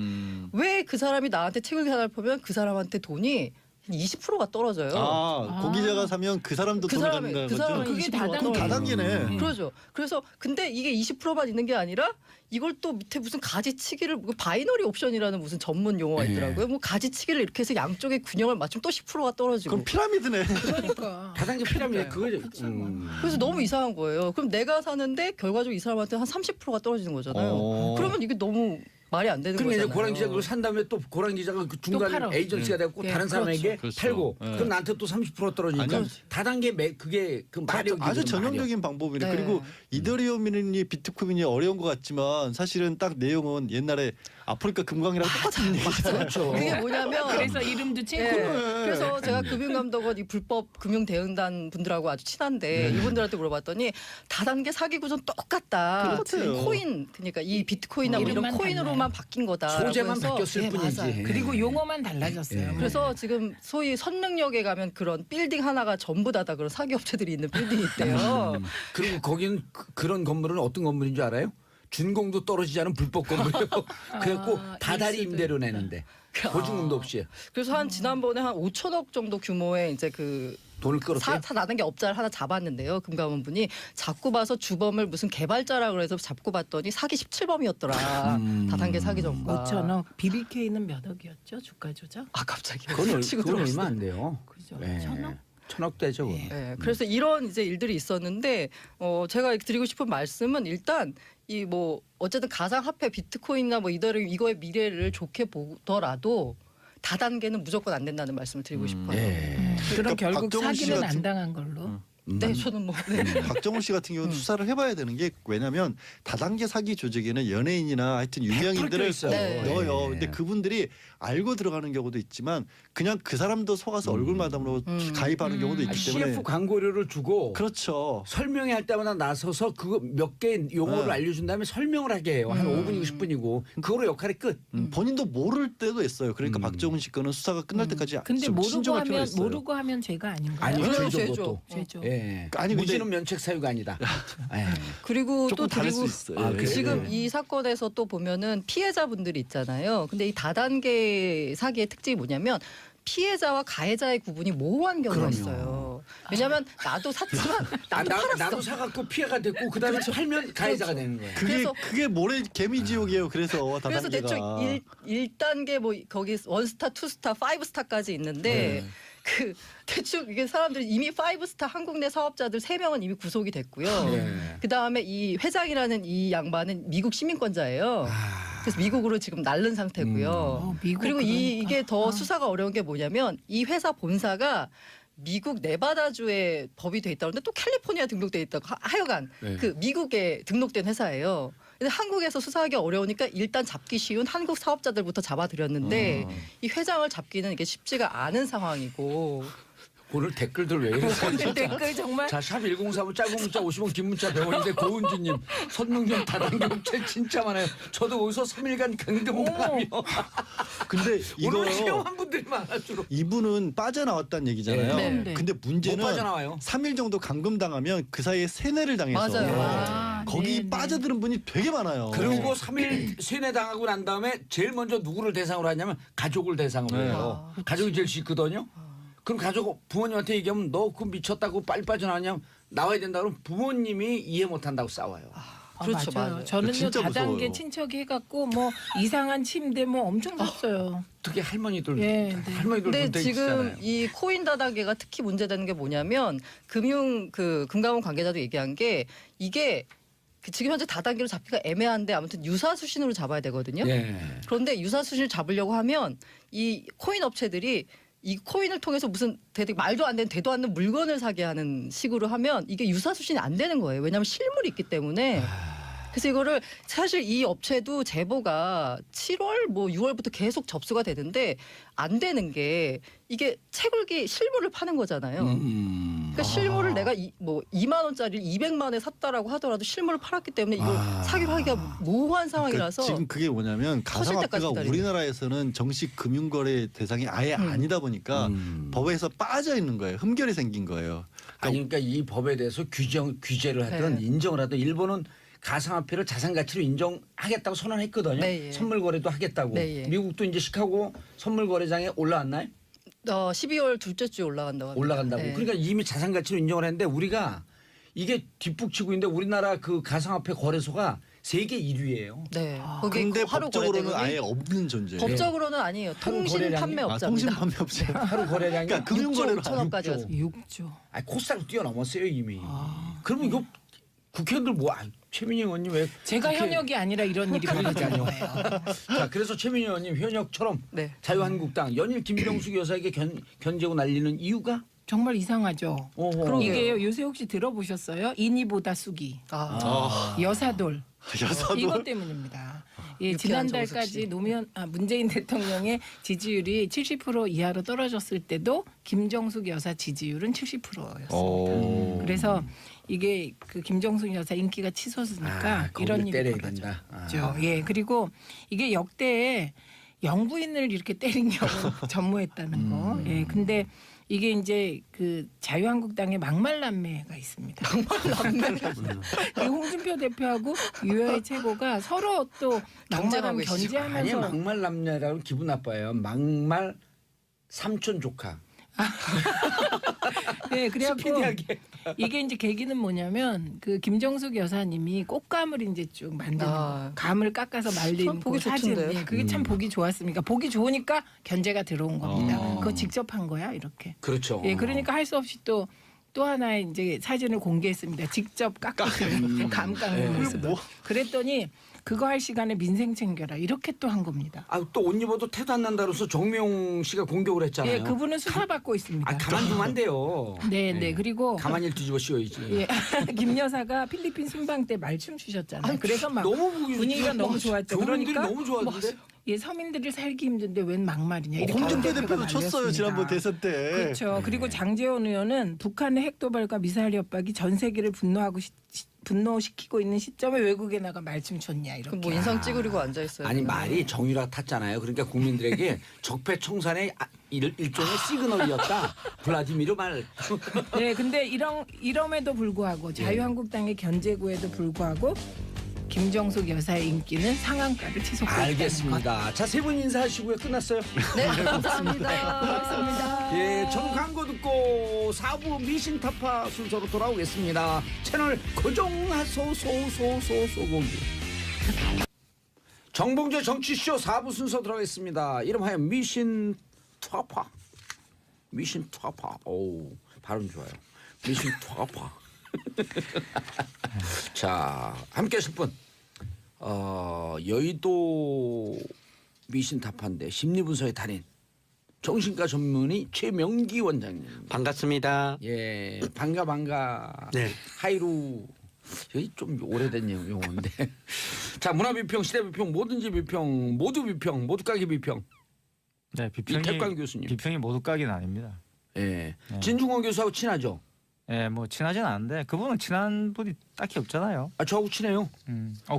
왜 그 사람이 나한테 채굴기 하나를 보면 그 사람한테 돈이 20%가 떨어져요. 고기자가 사면 그 사람도 그 돈을 사람이 갖는다는 그 거죠. 사람은 그게 20%가 다단계. 떨어져요. 다단계네. 그러죠. 그래서 근데 이게 20%만 있는 게 아니라 이걸 또 밑에 무슨 가지치기를 바이너리 옵션이라는 무슨 전문 용어가 있더라고요. 뭐 가지치기를 이렇게 해서 양쪽의 균형을 맞추면 또 10%가 떨어지고. 그럼 피라미드네. 그러니까. 다단계 피라미드 그거죠. 그래서 너무 이상한 거예요. 그럼 내가 사는데 결과적으로 이 사람한테 한 30%가 떨어지는 거잖아요. 그러면 이게 너무 말이 안 되는 그러면 거잖아요. 이제 고란 기자가 그걸 산 다음에 또 고란 기자가 그 중간 팔아. 에이전시가 되고 예, 다른 사람에게 그렇죠. 팔고 예. 그럼 나한테 또 30% 떨어지니까 아니요. 다단계 그게 그 마력이 아주 전형적인 방법이네. 네. 그리고 이더리움이니 비트코인이 어려운 것 같지만 사실은 딱 내용은 옛날에 아프리카 금광이랑 똑같은 얘기잖아요. 그렇죠. 그게 뭐냐면 그래서 이름도 친구. 예. 그래서 제가 금융감독원 이 불법 금융대응단 분들하고 아주 친한데 이분들한테 물어봤더니 다단계 사기 구조는 똑같다. 똑같아요. 코인 그러니까 이 비트코인하고 이런 이름만 코인으로만 바뀐 거다. 소재만 바뀌었을 뿐이지. 맞아요. 그리고 용어만 달라졌어요. 예. 그래서 지금 소위 선릉역에 가면 그런 빌딩 하나가 전부 다다 그런 사기 업체들이 있는 빌딩이 있대요. 그리고 거기는 그런 건물은 어떤 건물인 줄 알아요? 준공도 떨어지지 않은 불법 건물이에요. 그래갖고 다달이 수도 임대료 내는데 보증금도 없이. 그래서 한 지난번에 한 5천억 정도 규모의 이제 그 돈을 끌었대요. 나단계 업자를 하나 잡았는데요. 금감원분이 잡고 봐서 주범을 무슨 개발자라 그래서 잡고 봤더니 사기 17범이었더라. 다단계 사기 전과. 5천억. BBK는 몇 억이었죠? 주가 조작? 아 갑자기. 그건 얼마 안 돼요. 그죠? 예. 천억? 천억대죠. 그거. 네, 그래서 이런 이제 일들이 있었는데 제가 드리고 싶은 말씀은 일단 이 뭐 어쨌든 가상화폐 비트코인이나 뭐 이거의 미래를 좋게 보더라도 다단계는 무조건 안 된다는 말씀을 드리고 싶어요. 예. 그럼 그러니까 결국 박정훈 씨 사기는 같은- 안 당한 걸로. 네, 저는 뭐 네. 박정훈 씨 같은 경우는 수사를 해봐야 되는 게 왜냐하면 다단계 사기 조직에는 연예인이나 하여튼 유명인들을 있어요. 네. 넣어요. 예. 근데 그분들이 알고 들어가는 경우도 있지만 그냥 그 사람도 속아서 얼굴마담으로 가입하는 경우도 있기 때문에 CF 광고료를 주고 그렇죠. 설명회 할 때마다 나서서 그거 몇 개 용어를 네. 알려준 다음에 설명을 하게 해요. 한 5분이고 10분이고 그거로 역할이 끝. 본인도 모를 때도 있어요. 그러니까 박정훈 씨 거는 수사가 끝날 때까지 근데 좀 신중할 필요가 있어요. 모르고 하면 죄가 아닌가요? 아니요, 그래요, 죄죠, 죄죠. 그것도. 죄죠. 예. 아니, 근데- 무지는 면책 사유가 아니다. 예. 그리고 조금 또 다를 드리고 수 있어요. 아, 예. 그래요? 지금 네. 이 사건에서 또 보면은 피해자분들이 있잖아요. 근데 이 다단계 사기의 특징이 뭐냐면 피해자와 가해자의 구분이 모호한 경우가 그럼요. 있어요. 왜냐하면 나도 샀지만 나도 팔았어. 나도 사갖고 피해가 됐고 그다음에 팔면 가해자가 되는 거예요. 그게 모래 개미지옥이에요. 그래서 그래서 다단계가. 대충 1단계 뭐 거기 원스타, 투스타, 파이브스타까지 있는데 네. 그 대충 이게 사람들이 이미 파이브스타 한국 내 사업자들 3명은 이미 구속이 됐고요. 네. 그다음에 이 회장이라는 이 양반은 미국 시민권자예요. 아. 그래서 미국으로 지금 날른 상태고요. 미국 그리고 그러니까. 이게 더 수사가 어려운 게 뭐냐면 이 회사 본사가 미국 네바다주에 법이 돼 있다는데 또 캘리포니아 등록돼 있다고 하여간 네. 그 미국에 등록된 회사예요. 근데 한국에서 수사하기 어려우니까 일단 잡기 쉬운 한국 사업자들부터 잡아들였는데 이 회장을 잡기는 이게 쉽지가 않은 상황이고 오늘 댓글들 왜 이러세요? 오늘 댓글 정말 자, 샵 1035 짧은 문자 50원 긴 문자 100원인데 고은주님 선릉점 다단계 업체 진짜 많아요. 저도 거기서 3일간 강등당하며 근데 이거 오늘 체험한 분들이 많아 주로. 이분은 빠져나왔다는 얘기잖아요. 네. 네. 근데 못 문제는 빠져나와요. 3일 정도 감금당하면 그 사이에 세뇌를 당해서 맞아요. 아, 거기 네, 빠져드는 분이 되게 많아요. 그리고 3일 세뇌 당하고 난 다음에 제일 먼저 누구를 대상으로 하냐면 가족을 대상으로 네. 해요. 가족이 제일 쉽거든요. 그럼 가족 부모님한테 얘기하면 너 그 미쳤다고 빨리 빠져나왔냐 나와야 된다 그러면 부모님이 이해 못한다고 싸워요. 그렇죠, 맞아요. 저는요 진짜 다단계 무서워요. 친척이 해갖고 뭐 이상한 침대 뭐 엄청 샀어요. 특히 할머니들 예, 네. 할머니들 근데 돈 지금 있잖아요. 이 코인 다단계가 특히 문제되는 게 뭐냐면 금감원 관계자도 얘기한 게 이게 지금 현재 다단계로 잡기가 애매한데 아무튼 유사수신으로 잡아야 되거든요. 예. 그런데 유사수신을 잡으려고 하면 이 코인 업체들이 이 코인을 통해서 무슨 말도 안 되는 되도 않는 물건을 사게 하는 식으로 하면 이게 유사수신이 안 되는 거예요. 왜냐하면 실물이 있기 때문에. 그래서 이거를 사실 이 업체도 제보가 7월 뭐 6월부터 계속 접수가 되는데 안 되는 게 이게 채굴기 실물을 파는 거잖아요. 그러니까 실물을 내가 뭐 2만 원짜리 200만 원에 샀다라고 하더라도 실물을 팔았기 때문에 이걸 사기로 하기가 모호한 상황이라서 그러니까 지금 그게 뭐냐면 터질 때까지 가상화폐가 기다리는. 우리나라에서는 정식 금융거래 대상이 아예 아니다 보니까 법에서 빠져 있는 거예요. 흠결이 생긴 거예요. 아니 그러니까 이 법에 대해서 규제를 하든 네. 인정을 하든 일본은 가상화폐를 자산 가치로 인정하겠다고 선언했거든요. 네, 예. 선물 거래도 하겠다고. 네, 예. 미국도 이제 시카고 선물 거래장에 올라왔나요? 12월 둘째 주에 올라간다고 합니다. 올라간다고. 네. 그러니까 이미 자산 가치로 인정을 했는데 우리가 이게 뒷북치고 있는데 우리나라 그 가상화폐 거래소가 세계 1위예요. 네. 거기 근데 하루 법적으로는 거래대금이 아예 없는 존재예요. 법적으로는 아니에요. 통신 거래량이- 판매 아, 통신 업자입니다. 판매 업체. 하루 거래량이 그러니까 금융거래로 6조 5천억까지 가서. 6조. 아니 코스닥을 뛰어넘었어요 이미. 그러면 이거 국회의원들 뭐 최민희 의원님 왜 제가 국회- 현역이 아니라 이런 일이 벌어지는 거예요. 자 그래서 최민희 의원님 현역처럼 네. 자유한국당 연일 김병숙 여사에게 견제고 날리는 이유가 정말 이상하죠. 어허. 이게요. 요새 혹시 들어보셨어요? 인이보다 쑥이. 여사돌. 여사도 이것 때문입니다. 예, 유쾌한 지난달까지 정숙 문재인 대통령의 지지율이 70% 이하로 떨어졌을 때도 김정숙 여사 지지율은 70%였습니다. 그래서 이게 그 김정숙 여사 인기가 치솟으니까 거기를 이런 일이 때려야 벌어졌죠. 된다. 예, 그리고 이게 역대 영부인을 이렇게 때린 경우 전무했다는 거. 예, 근데 이게 이제 그 자유한국당의 막말남매가 있습니다. 이 홍준표 대표하고 유여의 최고가 서로 또 막말하면 경쟁하고 아니 견제하면서 막말 남녀라고 기분 나빠요. 막말 삼촌 조카. 네, 그래갖고 스피디하게. 이게 이제 계기는 뭐냐면 그 김정숙 여사님이 꽃감을 이제 쭉 만드는 거. 감을 깎아서 말린 참 보기 그 사진. 좋던데. 네, 그게 참 보기 좋았습니까? 보기 좋으니까 견제가 들어온 겁니다. 어. 그거 직접 한 거야 이렇게. 그렇죠. 예, 그러니까 할 수 없이 또 하나의 이제 사진을 공개했습니다. 직접 깎으신 감 깎는 네. 모습을. 그랬더니 그거 할 시간에 민생 챙겨라 이렇게 또 한 겁니다. 또 옷 입어도 태도 안 난다 그래서 정명 씨가 공격을 했잖아요. 예, 그분은 수사받고 있습니다. 가만두면 안 돼요. 네, 네. 그리고 가만히 뒤집어 씌워야지. 예, 김 여사가 필리핀 순방 때 말춤 추셨잖아요. 그래서 막 너무 분위기가 너무 좋았죠. 교민들이 그러니까 너무 좋았는데. 예, 서민들이 살기 힘든데 웬 막말이냐. 이렇게 홍준표 대표가 대표도 쳤어요 말렸습니다. 지난번 대선 때. 그렇죠. 그리고 장제원 의원은 북한의 핵도발과 미사일 협박이 전 세계를 분노시키고 있는 시점에 외국에 나가 말춤 췄냐 이렇게. 뭐 인상 찌그리고 앉아 있어요. 아니 말이 정유라 탔잖아요. 그러니까 국민들에게 적폐청산의 일종의 시그널이었다. 블라디미르 말. 네, 근데 이럼에도 불구하고 자유한국당의 견제구에도 불구하고 김정숙 여사의 인기는 상한가를 치솟고 있다는 것. 알겠습니다. 자, 세 분 인사하시고요. 끝났어요. 네, 감사합니다. 고맙습니다. 예, 저는 광고 듣고 4부 미신타파 순서로 돌아오겠습니다. 채널 고정하소소소소소고기. 정봉재 정치쇼 4부 순서 들어가겠습니다. 이름하여 미신타파. 미신타파. 오, 발음 좋아요. 미신타파. 자, 함께 하실 분. 여의도 미신타파인데 심리분석의 달인. 정신과 전문의 최명기 원장님. 반갑습니다. 예, 반가. 네. 하이루. 여기 좀 오래된 용어인데. 자, 문화비평, 시대비평, 뭐든지 비평, 모두 비평, 모두 까기 비평. 네, 이태광 교수님. 비평이 모두 까기는 아닙니다. 예, 네. 진중권 교수하고 친하죠. 예, 뭐 친하진 않은데 그분은 친한 분이 딱히 없잖아요. 저하고 친해요.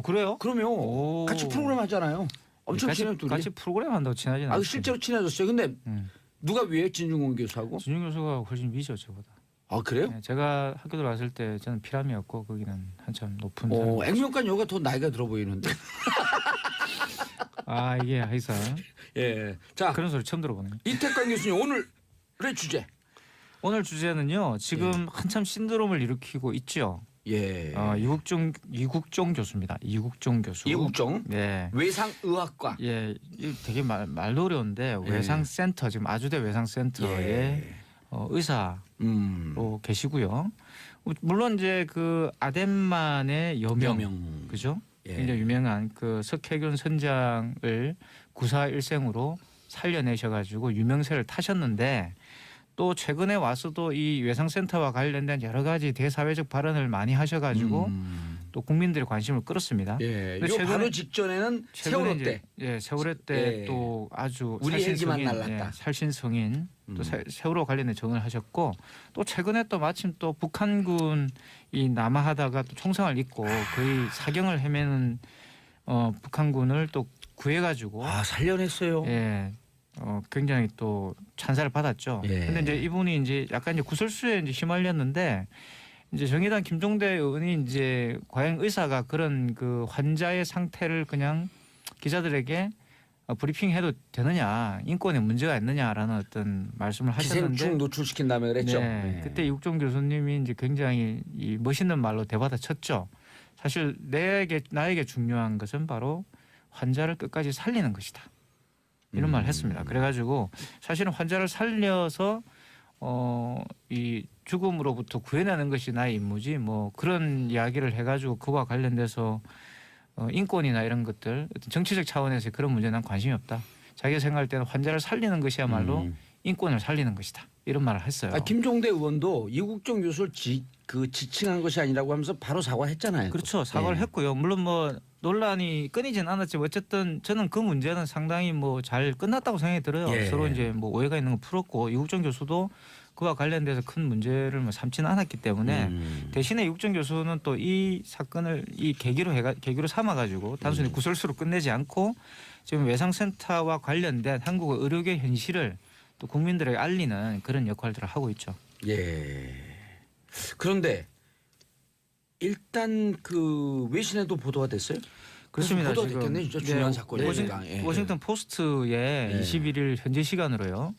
그래요? 그럼요. 오. 같이 프로그램 하잖아요. 엄청 친해요, 둘이. 같이 프로그램 한다고 친하진 않죠. 실제로 친해졌어요. 근데 음. 누가 위에 진중권 교수하고? 진중 교수가 훨씬 위죠, 저보다. 아, 그래요? 네, 제가 학교 들어갔을 때 저는 피람이었고 거기는 한참 높은 액면간 여가 더 나이가 들어 보이는데. 아, 이게 하여튼 예. 자, 그런 소리 처음 들어보네요. 이태광 교수님 오늘의 주제. 오늘 주제는요. 지금 예. 한참 신드롬을 일으키고 있죠. 예. 이국종 교수입니다. 이국종 교수. 이국종 네. 외상의학과. 예, 이 되게 말도 어려운데 예. 외상센터 지금 아주대 외상센터의 예. 의사로 계시고요. 물론 이제 그 아덴만의 여명, 그죠? 예. 굉장히 유명한 그 석혜균 선장을 구사일생으로 살려내셔가지고 유명세를 타셨는데 또 최근에 와서도 이 외상센터와 관련된 여러 가지 대사회적 발언을 많이 하셔가지고 또 국민들의 관심을 끌었습니다. 예. 근데 요 바로 직전에는 세월호 이제, 때. 예, 세월호 때 예. 또 아주 우리 살신성인, 얘기만 날랐다. 살신성인 또 세월호 관련된 증언을 하셨고 또 최근에 또 마침 또 북한군이 남하하다가 또 총상을 입고 거의 사경을 헤매는 북한군을 또 구해가지고 살려냈어요. 예. 굉장히 또 찬사를 받았죠. 예. 근데 이제 이분이 이제 약간 이제 구설수에 이제 휘말렸는데 이제 정의당 김종대 의원이 이제 과연 의사가 그런 그 환자의 상태를 그냥 기자들에게 브리핑해도 되느냐, 인권에 문제가 있느냐라는 어떤 말씀을 하셨는데 기생충 노출시킨 다음에 그랬죠. 네. 예. 그때 이국종 교수님이 이제 굉장히 이 멋있는 말로 대받아쳤죠. 사실 나에게 중요한 것은 바로 환자를 끝까지 살리는 것이다. 이런 말을 했습니다. 그래가지고 사실은 환자를 살려서 이 죽음으로부터 구해내는 것이 나의 임무지 뭐 그런 이야기를 해가지고 그와 관련돼서 인권이나 이런 것들 어떤 정치적 차원에서 그런 문제는 난 관심이 없다. 자기가 생각할 때는 환자를 살리는 것이야말로 인권을 살리는 것이다. 이런 말을 했어요. 김종대 의원도 이국종 교수를 지칭한 것이 아니라고 하면서 바로 사과했잖아요. 그렇죠. 사과를 예. 했고요. 물론 뭐 논란이 끊이진 않았지만 어쨌든 저는 그 문제는 상당히 뭐 잘 끝났다고 생각이 들어요. 예. 서로 이제 뭐 오해가 있는 거 풀었고 이국종 교수도 그와 관련돼서 큰 문제를 뭐 삼지는 않았기 때문에 대신에 이국종 교수는 또 이 사건을 이 계기로 삼아가지고 단순히 구설수로 끝내지 않고 지금 외상센터와 관련된 한국의 의료계 현실을 또 국민들에게 알리는 그런 역할들을 하고 있죠. 예. 그런데 일단 그 외신에도 보도가 됐어요? 그렇습니다. 보도가 지금 됐겠네. 진짜 중요한 사건이니까. 예. 워싱턴 포스트에 예. 21일 현재 시간으로요.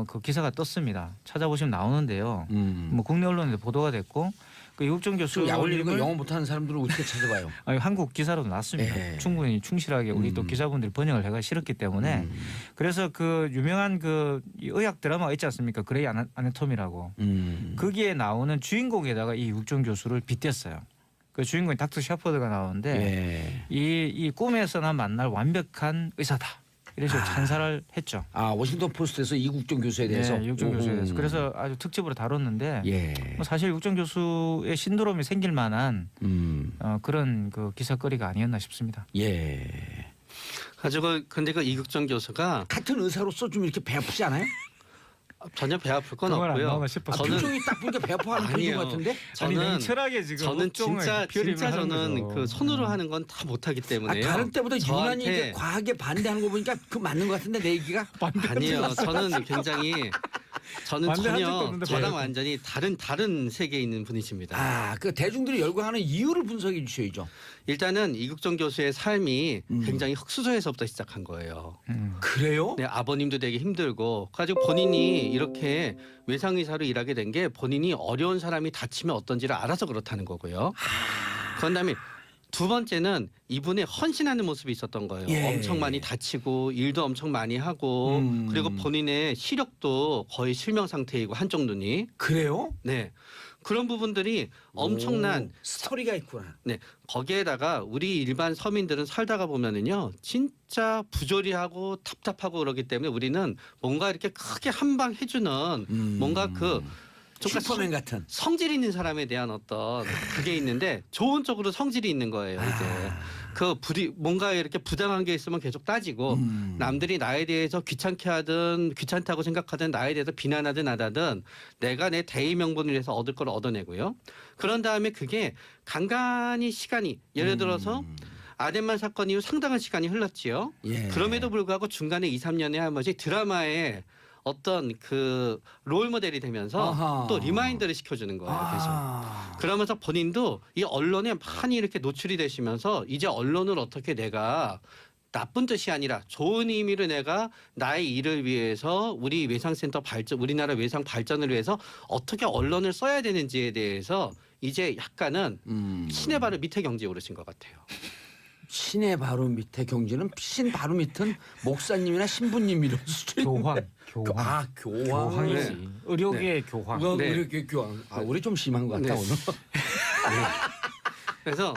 그 기사가 떴습니다. 찾아보시면 나오는데요. 뭐 국내 언론에 보도가 됐고 그 이국정 교수 약 올리는 거 영어 못하는 사람들은 어떻게 찾아봐요? 아니, 한국 기사로도 났습니다. 예. 충분히 충실하게 우리 또 기자분들이 번역을 해가 실었기 때문에 그래서 그 유명한 그 의학 드라마가 있지 않습니까? 그레이 아나토미라고 거기에 나오는 주인공에다가 이 이국정 교수를 빗댔어요. 그 주인공이 닥터 샤퍼드가 나오는데 이 꿈에서나 만날 완벽한 의사다. 이래서 찬사를 했죠. 아 워싱턴 포스트에서 이국정 교수에 대해서. 네, 이국정 교수에 대해서. 그래서 아주 특집으로 다뤘는데 예. 뭐 사실 이국정 교수의 신드롬이 생길 만한 그런 그 기사거리가 아니었나 싶습니다. 예. 가지고 근데 그 이국정 교수가 같은 의사로서 좀 이렇게 배 아프지 않아요? 전혀 배 아플 건 그건 안 없고요. 나오나 싶어서. 아, 저는 표정이 딱 보니까 배 아파하는 표정 아니에요. 같은데? 저는 철학에 지금 저는 업종을 진짜 비열림을 하는 저는 거죠. 그 손으로 하는 건 다 못하기 아, 때문에요. 다른 때보다 유난히 저한테- 이게 과하게 반대하는 거 보니까 그 맞는 것 같은데 내 얘기가? 아니에요. 저는 굉장히 저는 반대한 적도 전혀 없는데 저랑 왜? 완전히 다른 세계에 있는 분이십니다. 아, 그 대중들이 열광하는 이유를 분석해 주셔야죠. 일단은 이국정 교수의 삶이 굉장히 흙수저에서부터 시작한 거예요. 그래요? 네, 아버님도 되게 힘들고 가지고 본인이 이렇게 외상의사로 일하게 된 게 본인이 어려운 사람이 다치면 어떤지를 알아서 그렇다는 거고요. 그런 다음에 두 번째는 이분의 헌신하는 모습이 있었던 거예요. 예. 엄청 많이 다치고 일도 엄청 많이 하고 그리고 본인의 시력도 거의 실명 상태이고 한쪽 눈이 그래요? 네 그런 부분들이 엄청난 오, 스토리가 있구나. 네 거기에다가 우리 일반 서민들은 살다가 보면은요 진짜 부조리하고 답답하고 그러기 때문에 우리는 뭔가 이렇게 크게 한 방 해주는 뭔가 그 슈퍼맨 같은. 성질 있는 사람에 대한 어떤 그게 있는데 좋은 쪽으로 성질이 있는 거예요. 이제 그 뭔가 이렇게 부당한 게 있으면 계속 따지고 남들이 나에 대해서 귀찮게 하든 귀찮다고 생각하든 나에 대해서 비난하든 하든 내가 내 대의 명분을 위해서 얻을 걸 얻어내고요. 그런 다음에 그게 간간히 시간이 예를 들어서 아덴만 사건 이후 상당한 시간이 흘렀지요. 예. 그럼에도 불구하고 중간에 2, 3년에 한 번씩 드라마에 어떤 그 롤 모델이 되면서 아하. 또 리마인드를 시켜주는 거예요. 계속. 아. 그러면서 본인도 이 언론에 많이 이렇게 노출이 되시면서 이제 언론을 어떻게 내가 나쁜 뜻이 아니라 좋은 의미로 내가 나의 일을 위해서 우리 외상센터 발전, 우리나라 외상 발전을 위해서 어떻게 언론을 써야 되는지에 대해서 이제 약간은 신의 바로 밑에 경지에 오르신 것 같아요. 신의 바로 밑에 경지는 신 바로 밑은 목사님이나 신부님 이런 수준. 교황. 아 교황. 교황이지. 의료계의 교황. 우리 네. 이렇게 교황. 아 우리 좀 심한 것 같다 네. 오늘. 그래서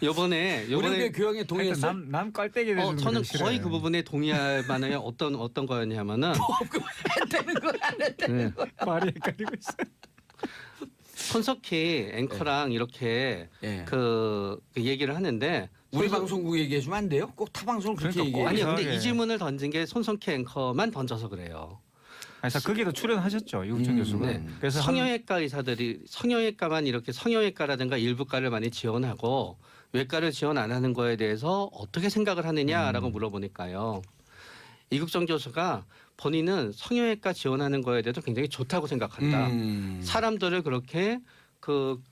요번에 우리 교황에 동의했어. 남 깔때기 되는 저는 거의 그 부분에 동의할 만한 어떤 거였냐면은 되는 거안 되는 거. 말이 헷갈리고 있어. 손석희 앵커랑 이렇게 예. 그 얘기를 하는데 우리 방송국 얘기해주면 안 돼요? 꼭 타 방송을 그렇게 그러니까 얘기해. 아니 근데 이상하게. 이 질문을 던진 게 손석희 앵커만 던져서 그래요. 그래서 거기도 출연하셨죠 이국정 교수가. 네. 그래서 성형외과 의사들이 성형외과만 이렇게 성형외과라든가 일부과를 많이 지원하고 외과를 지원 안 하는 거에 대해서 어떻게 생각을 하느냐라고 물어보니까요. 이국정 교수가 본인은 성형외과 지원하는 거에 대해서 굉장히 좋다고 생각한다. 사람들을 그렇게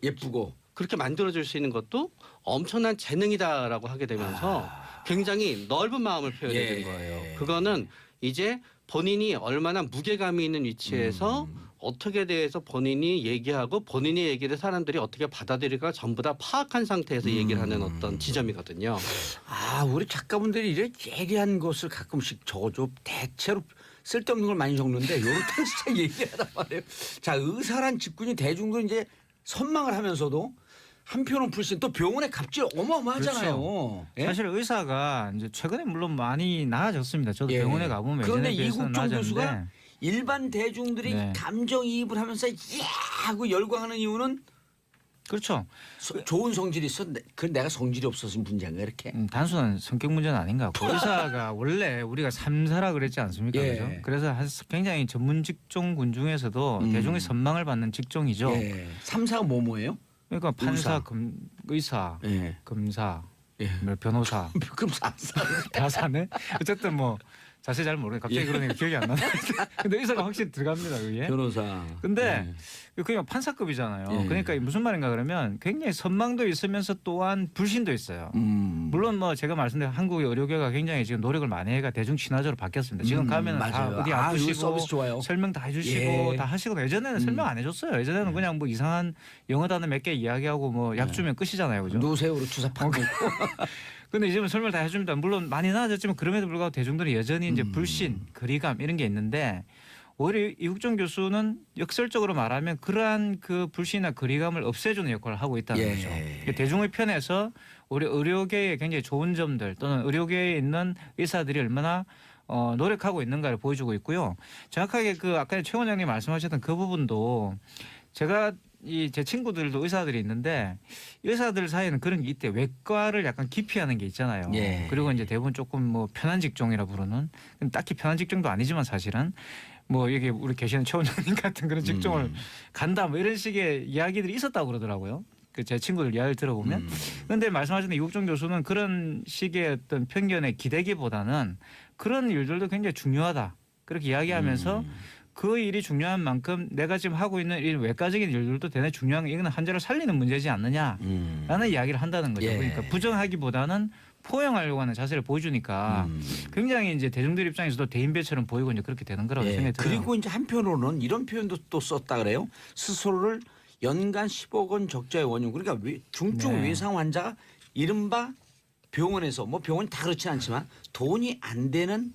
예쁘고. 그렇게 만들어줄 수 있는 것도 엄청난 재능이다라고 하게 되면서 굉장히 넓은 마음을 표현해 준 거예요. 그거는 이제 본인이 얼마나 무게감이 있는 위치에서 어떻게 대해서 본인이 얘기하고 본인의 얘기를 사람들이 어떻게 받아들일까 전부 다 파악한 상태에서 얘기를 하는 어떤 지점이거든요. 아 우리 작가분들이 이래 예리한 것을 가끔씩 적어줘. 대체로 쓸데없는 걸 많이 적는데 요럴 땐 진짜 예리하단 말이에요. 자 의사란 직군이 대중도 이제 선망을 하면서도 한편은 불신 또 병원의 갑질 어마어마하잖아요. 예? 사실 의사가 이제 최근에 물론 많이 나아졌습니다. 저도 예. 병원에 가보면 그런데 예전에 비해서는 이국정 교수가 나아졌는데 일반 대중들이 네. 감정이입을 하면서 이야 하고 열광하는 이유는 그렇죠. 좋은 성질이 있어. 그건 내가 성질이 없어서 문제인가 이렇게. 단순한 성격 문제는 아닌 것 같고 의사가 원래 우리가 삼사라 그랬지 않습니까? 예. 그죠? 그래서 굉장히 전문 직종군 중에서도 대중의 선망을 받는 직종이죠. 예. 3사가 뭐예요? 그러니까 판사, 의사. 의사, 예. 검사, 예. 뭐 변호사 그럼 4사. 다 사네. 어쨌든 뭐 자세히 잘 모르겠어요. 갑자기 그러니까 기억이 안 나네. 근데 의사가 확실히 들어갑니다. 그게. 변호사. 근데 그냥 판사급이잖아요. 예. 그러니까 무슨 말인가 그러면 굉장히 선망도 있으면서 또한 불신도 있어요. 물론 뭐 제가 말씀드린 한국의 의료계가 굉장히 지금 노력을 많이 해가 대중 친화적으로 바뀌었습니다. 지금 가면은 다 맞아요. 어디 아, 아프시고 여기 서비스 좋아요. 설명 다 해주시고 예. 다 하시고 예전에는 설명 안 해줬어요. 예전에는 그냥 뭐 이상한 영어 단어 몇 개 이야기하고 뭐 약 주면 끝이잖아요, 그죠? 누세요로 주사 받고 있고. 근데 이제는 설명 다 해줍니다. 물론 많이 나아졌지만 그럼에도 불구하고 대중들은 여전히 이제 불신, 거리감 이런 게 있는데 오히려 이국종 교수는 역설적으로 말하면 그러한 그 불신이나 거리감을 없애주는 역할을 하고 있다는 예. 거죠. 그러니까 대중의 편에서 우리 의료계의 굉장히 좋은 점들 또는 의료계에 있는 의사들이 얼마나 노력하고 있는가를 보여주고 있고요. 정확하게 그 아까 최 원장님 말씀하셨던 그 부분도 제가 제 친구들도 의사들이 있는데 의사들 사이에는 그런 게 있대요. 외과를 약간 기피하는 게 있잖아요. 예. 그리고 이제 대부분 조금 뭐 편한 직종이라 부르는 딱히 편한 직종도 아니지만 사실은 뭐 여기 우리 계시는 최 원장님 같은 그런 직종을 간다 뭐 이런 식의 이야기들이 있었다고 그러더라고요. 그 제 친구들 이야기를 들어보면. 그런데 말씀하신 이국종 교수는 그런 식의 어떤 편견에 기대기보다는 그런 일들도 굉장히 중요하다. 그렇게 이야기하면서 그 일이 중요한 만큼 내가 지금 하고 있는 이 외과적인 일들도 대단히 중요한 게 이거는 환자를 살리는 문제지 않느냐라는 이야기를 한다는 거죠. 예. 그러니까 부정하기보다는 포용하려고 하는 자세를 보여주니까 굉장히 이제 대중들 입장에서도 대인배처럼 보이고 이제 그렇게 되는 거라고 예. 생각이 들어요. 그리고 이제 한편으로는 이런 표현도 또 썼다 그래요. 스스로를 연간 10억 원 적자의 원흉. 그러니까 중증 네. 외상 환자가 이른바 병원에서 뭐 병원이 다 그렇진 않지만 돈이 안 되는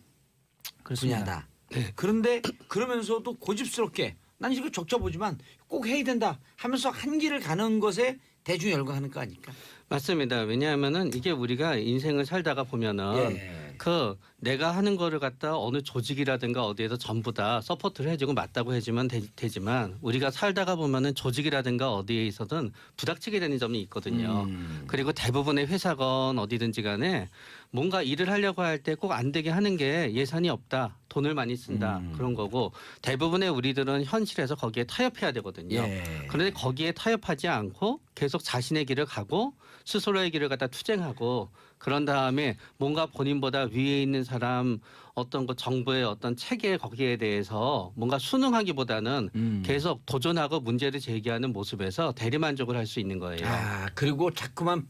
그렇습니다. 분야다. 그런데 그러면서도 고집스럽게 난 이거 적자 보지만 꼭 해야 된다 하면서 한 길을 가는 것에 대중 열광하는 거 아닐까? 맞습니다. 왜냐하면은 이게 우리가 인생을 살다가 보면은 예. 그 내가 하는 거를 갖다 어느 조직이라든가 어디에서 전부 다 서포트를 해주고 맞다고 해주면 되지만 우리가 살다가 보면은 조직이라든가 어디에 있어든 부닥치게 되는 점이 있거든요. 그리고 대부분의 회사건 어디든지 간에 뭔가 일을 하려고 할 때 꼭 안 되게 하는 게 예산이 없다. 돈을 많이 쓴다. 그런 거고 대부분의 우리들은 현실에서 거기에 타협해야 되거든요. 예. 그런데 거기에 타협하지 않고 계속 자신의 길을 가고 스스로의 길을 갖다 투쟁하고 그런 다음에 뭔가 본인보다 위에 있는 사람 어떤 그 정부의 어떤 체계 거기에 대해서 뭔가 순응하기보다는 계속 도전하고 문제를 제기하는 모습에서 대리만족을 할 수 있는 거예요. 아 그리고 자꾸만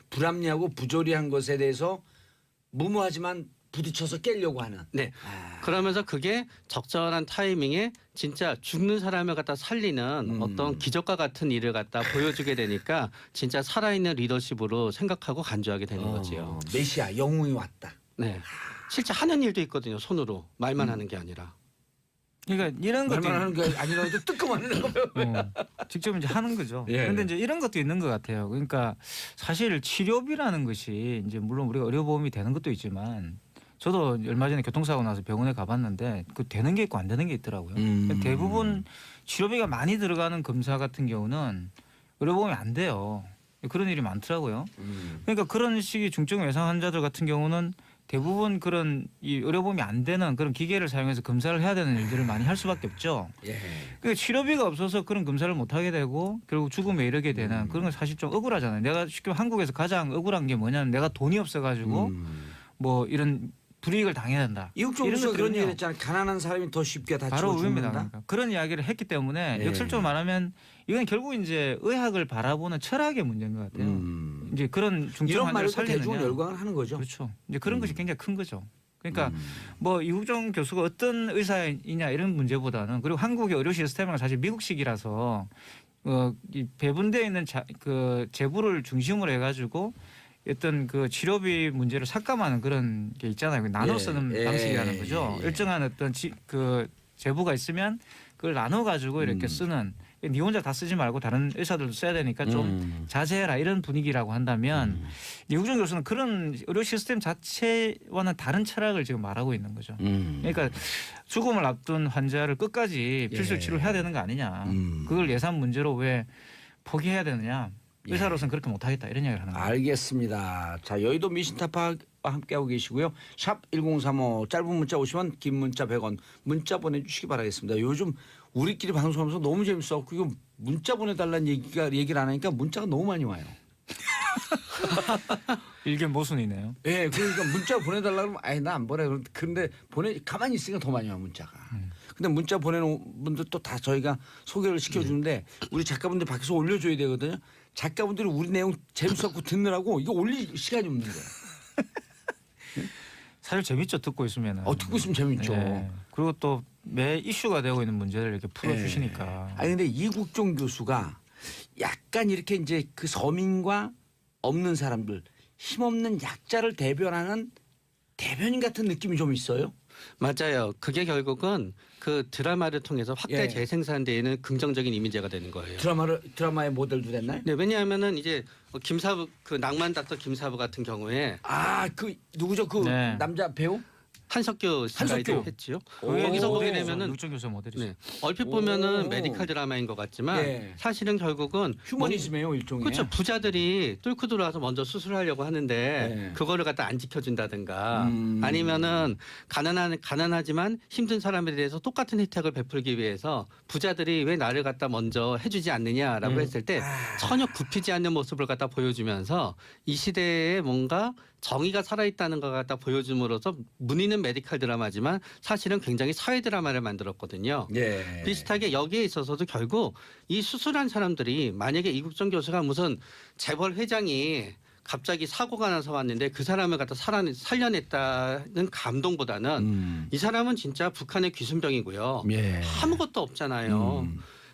불합리하고 부조리한 것에 대해서 무모하지만 부딪혀서 깨려고 하는. 네. 아. 그러면서 그게 적절한 타이밍에 진짜 죽는 사람을 갖다 살리는 어떤 기적과 같은 일을 갖다 보여주게 되니까 진짜 살아있는 리더십으로 생각하고 간주하게 되는 거지요. 메시아 영웅이 왔다. 네. 실제 하는 일도 있거든요. 손으로 말만 하는 게 아니라. 그러니까 이런 것도 말만 하는 게 아니라도 뜨끔하는 거. 직접 이제 하는 거죠. 예. 그런데 이제 이런 것도 있는 것 같아요. 그러니까 사실 치료비라는 것이 이제 물론 우리가 의료보험이 되는 것도 있지만 저도 얼마 전에 교통사고 나서 병원에 가봤는데 그 되는 게 있고 안 되는 게 있더라고요. 대부분 치료비가 많이 들어가는 검사 같은 경우는 의료보험이 안 돼요. 그런 일이 많더라고요. 그러니까 그런 식의 중증 외상 환자들 같은 경우는 대부분 그런 이 의료보험이 안 되는 그런 기계를 사용해서 검사를 해야 되는 일들을 많이 할 수밖에 없죠. 예. 그러니까 치료비가 없어서 그런 검사를 못 하게 되고 결국 죽음에 이르게 되는 그런 건 사실 좀 억울하잖아요. 내가 쉽게 한국에서 가장 억울한 게 뭐냐면 내가 돈이 없어가지고 뭐 이런 불이익을 당해야 된다. 이국종 이런 교수가 그런 것들은요. 얘기 했잖아요. 가난한 사람이 더 쉽게 바로 다치고 의미입니다. 죽는다. 그러니까 그런 이야기를 했기 때문에 예. 역설적으로 말하면 이건 결국 이제 의학을 바라보는 철학의 문제인 것 같아요. 이제 그런 중증 이런 환자를 말로 살리느냐. 대중을 열광을 하는 거죠. 그렇죠. 이제 그런 것이 굉장히 큰 거죠. 그러니까 뭐 이국종 교수가 어떤 의사이냐 이런 문제보다는 그리고 한국의 의료 시스템은 사실 미국식이라서 이 배분되어 있는 그 재부를 중심으로 해가지고 어떤 그 치료비 문제를 삭감하는 그런 게 있잖아요. 나눠 쓰는 방식이라는 거죠. 일정한 어떤 그 재부가 있으면 그걸 나눠 가지고 이렇게 쓰는. 네 혼자 다 쓰지 말고 다른 의사들도 써야 되니까 좀 자제해라 이런 분위기라고 한다면 이국종 교수는 그런 의료 시스템 자체와는 다른 철학을 지금 말하고 있는 거죠. 그러니까 죽음을 앞둔 환자를 끝까지 필수 치료해야 되는 거 아니냐. 그걸 예산 문제로 왜 포기해야 되느냐. 의사로서는 그렇게 못하겠다 이런 이야기를 하는 거예요. 알겠습니다. 자 여의도 미신타파와 함께하고 계시고요. 샵 1035 짧은 문자 50원 긴 문자 100원 문자 보내주시기 바라겠습니다. 요즘 우리끼리 방송하면서 너무 재밌어. 이거 문자 보내달라는 얘기를 안 하니까 문자가 너무 많이 와요. 일견 모순이네요. 예, 그러니까 문자 보내달라 그러면 아예 나 안 보내. 그런데 가만히 있으니까 더 많이 와 문자가. 근데 문자 보내는 분들 또 다 저희가 소개를 시켜주는데 우리 작가분들 밖에서 올려줘야 되거든요. 작가분들이 우리 내용 재밌었고 듣느라고 이거 올릴 시간이 없는 거예요. 사실 재밌죠 듣고 있으면. 듣고 있으면 재밌죠. 네. 그리고 또 매 이슈가 되고 있는 문제를 이렇게 풀어주시니까. 아니 근데 이국종 교수가 약간 이렇게 이제 그 서민과 없는 사람들, 힘없는 약자를 대변하는 대변인 같은 느낌이 좀 있어요. 맞아요. 그게 결국은 그 드라마를 통해서 확대 예. 재생산되는 긍정적인 이미지가 되는 거예요. 드라마의 모델도 됐나요? 네, 왜냐하면은 이제 김사부 그 낭만 닥터 김사부 같은 경우에 그 누구죠? 그 네. 남자 배우? 한석규 씨가 한석규. 했지요. 오. 여기서 보게 오. 되면은 육정 교수 모델이죠. 네, 얼핏 보면은 오. 메디컬 드라마인 것 같지만 예. 사실은 결국은 휴머니즘이에요 일종의. 그렇죠. 부자들이 뚫고 들어와서 먼저 수술하려고 하는데 네. 그거를 갖다 안 지켜준다든가 음. 아니면은 가난하지만 힘든 사람에 대해서 똑같은 혜택을 베풀기 위해서 부자들이 왜 나를 갖다 먼저 해주지 않느냐라고 했을 때 전혀 굽히지 않는 모습을 갖다 보여주면서 이 시대에 뭔가 정의가 살아있다는 것 갖다 보여줌으로써 문의는 메디컬 드라마지만 사실은 굉장히 사회 드라마를 만들었거든요. 예. 비슷하게 여기에 있어서도 결국 이 수술한 사람들이 만약에 이국정 교수가 무슨 재벌 회장이 갑자기 사고가 나서 왔는데 그 사람을 갖다 살려냈다는 감동보다는 이 사람은 진짜 북한의 귀순병이고요. 예. 아무것도 없잖아요.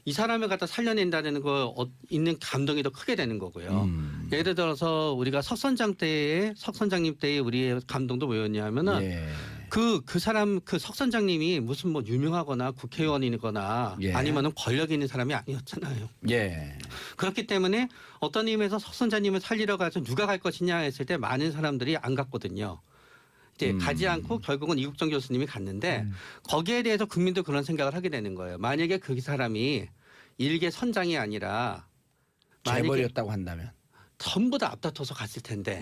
이 사람을 갖다 살려낸다는 거 있는 감동이 더 크게 되는 거고요. 예를 들어서 우리가 석 선장님 때의 우리의 감동도 뭐였냐면은 예. 그 사람 그 석 선장님이 무슨 뭐 유명하거나 국회의원이거나 예. 아니면은 권력 있는 사람이 아니었잖아요. 예. 그렇기 때문에 어떤 의미에서 석 선장님을 살리러 가서 누가 갈 것이냐 했을 때 많은 사람들이 안 갔거든요. 이제 가지 않고 결국은 이국정 교수님이 갔는데 거기에 대해서 국민도 그런 생각을 하게 되는 거예요. 만약에 그 사람이 일개 선장이 아니라 만약에 재벌이었다고 한다면. 전부 다 앞다퉈서 갔을 텐데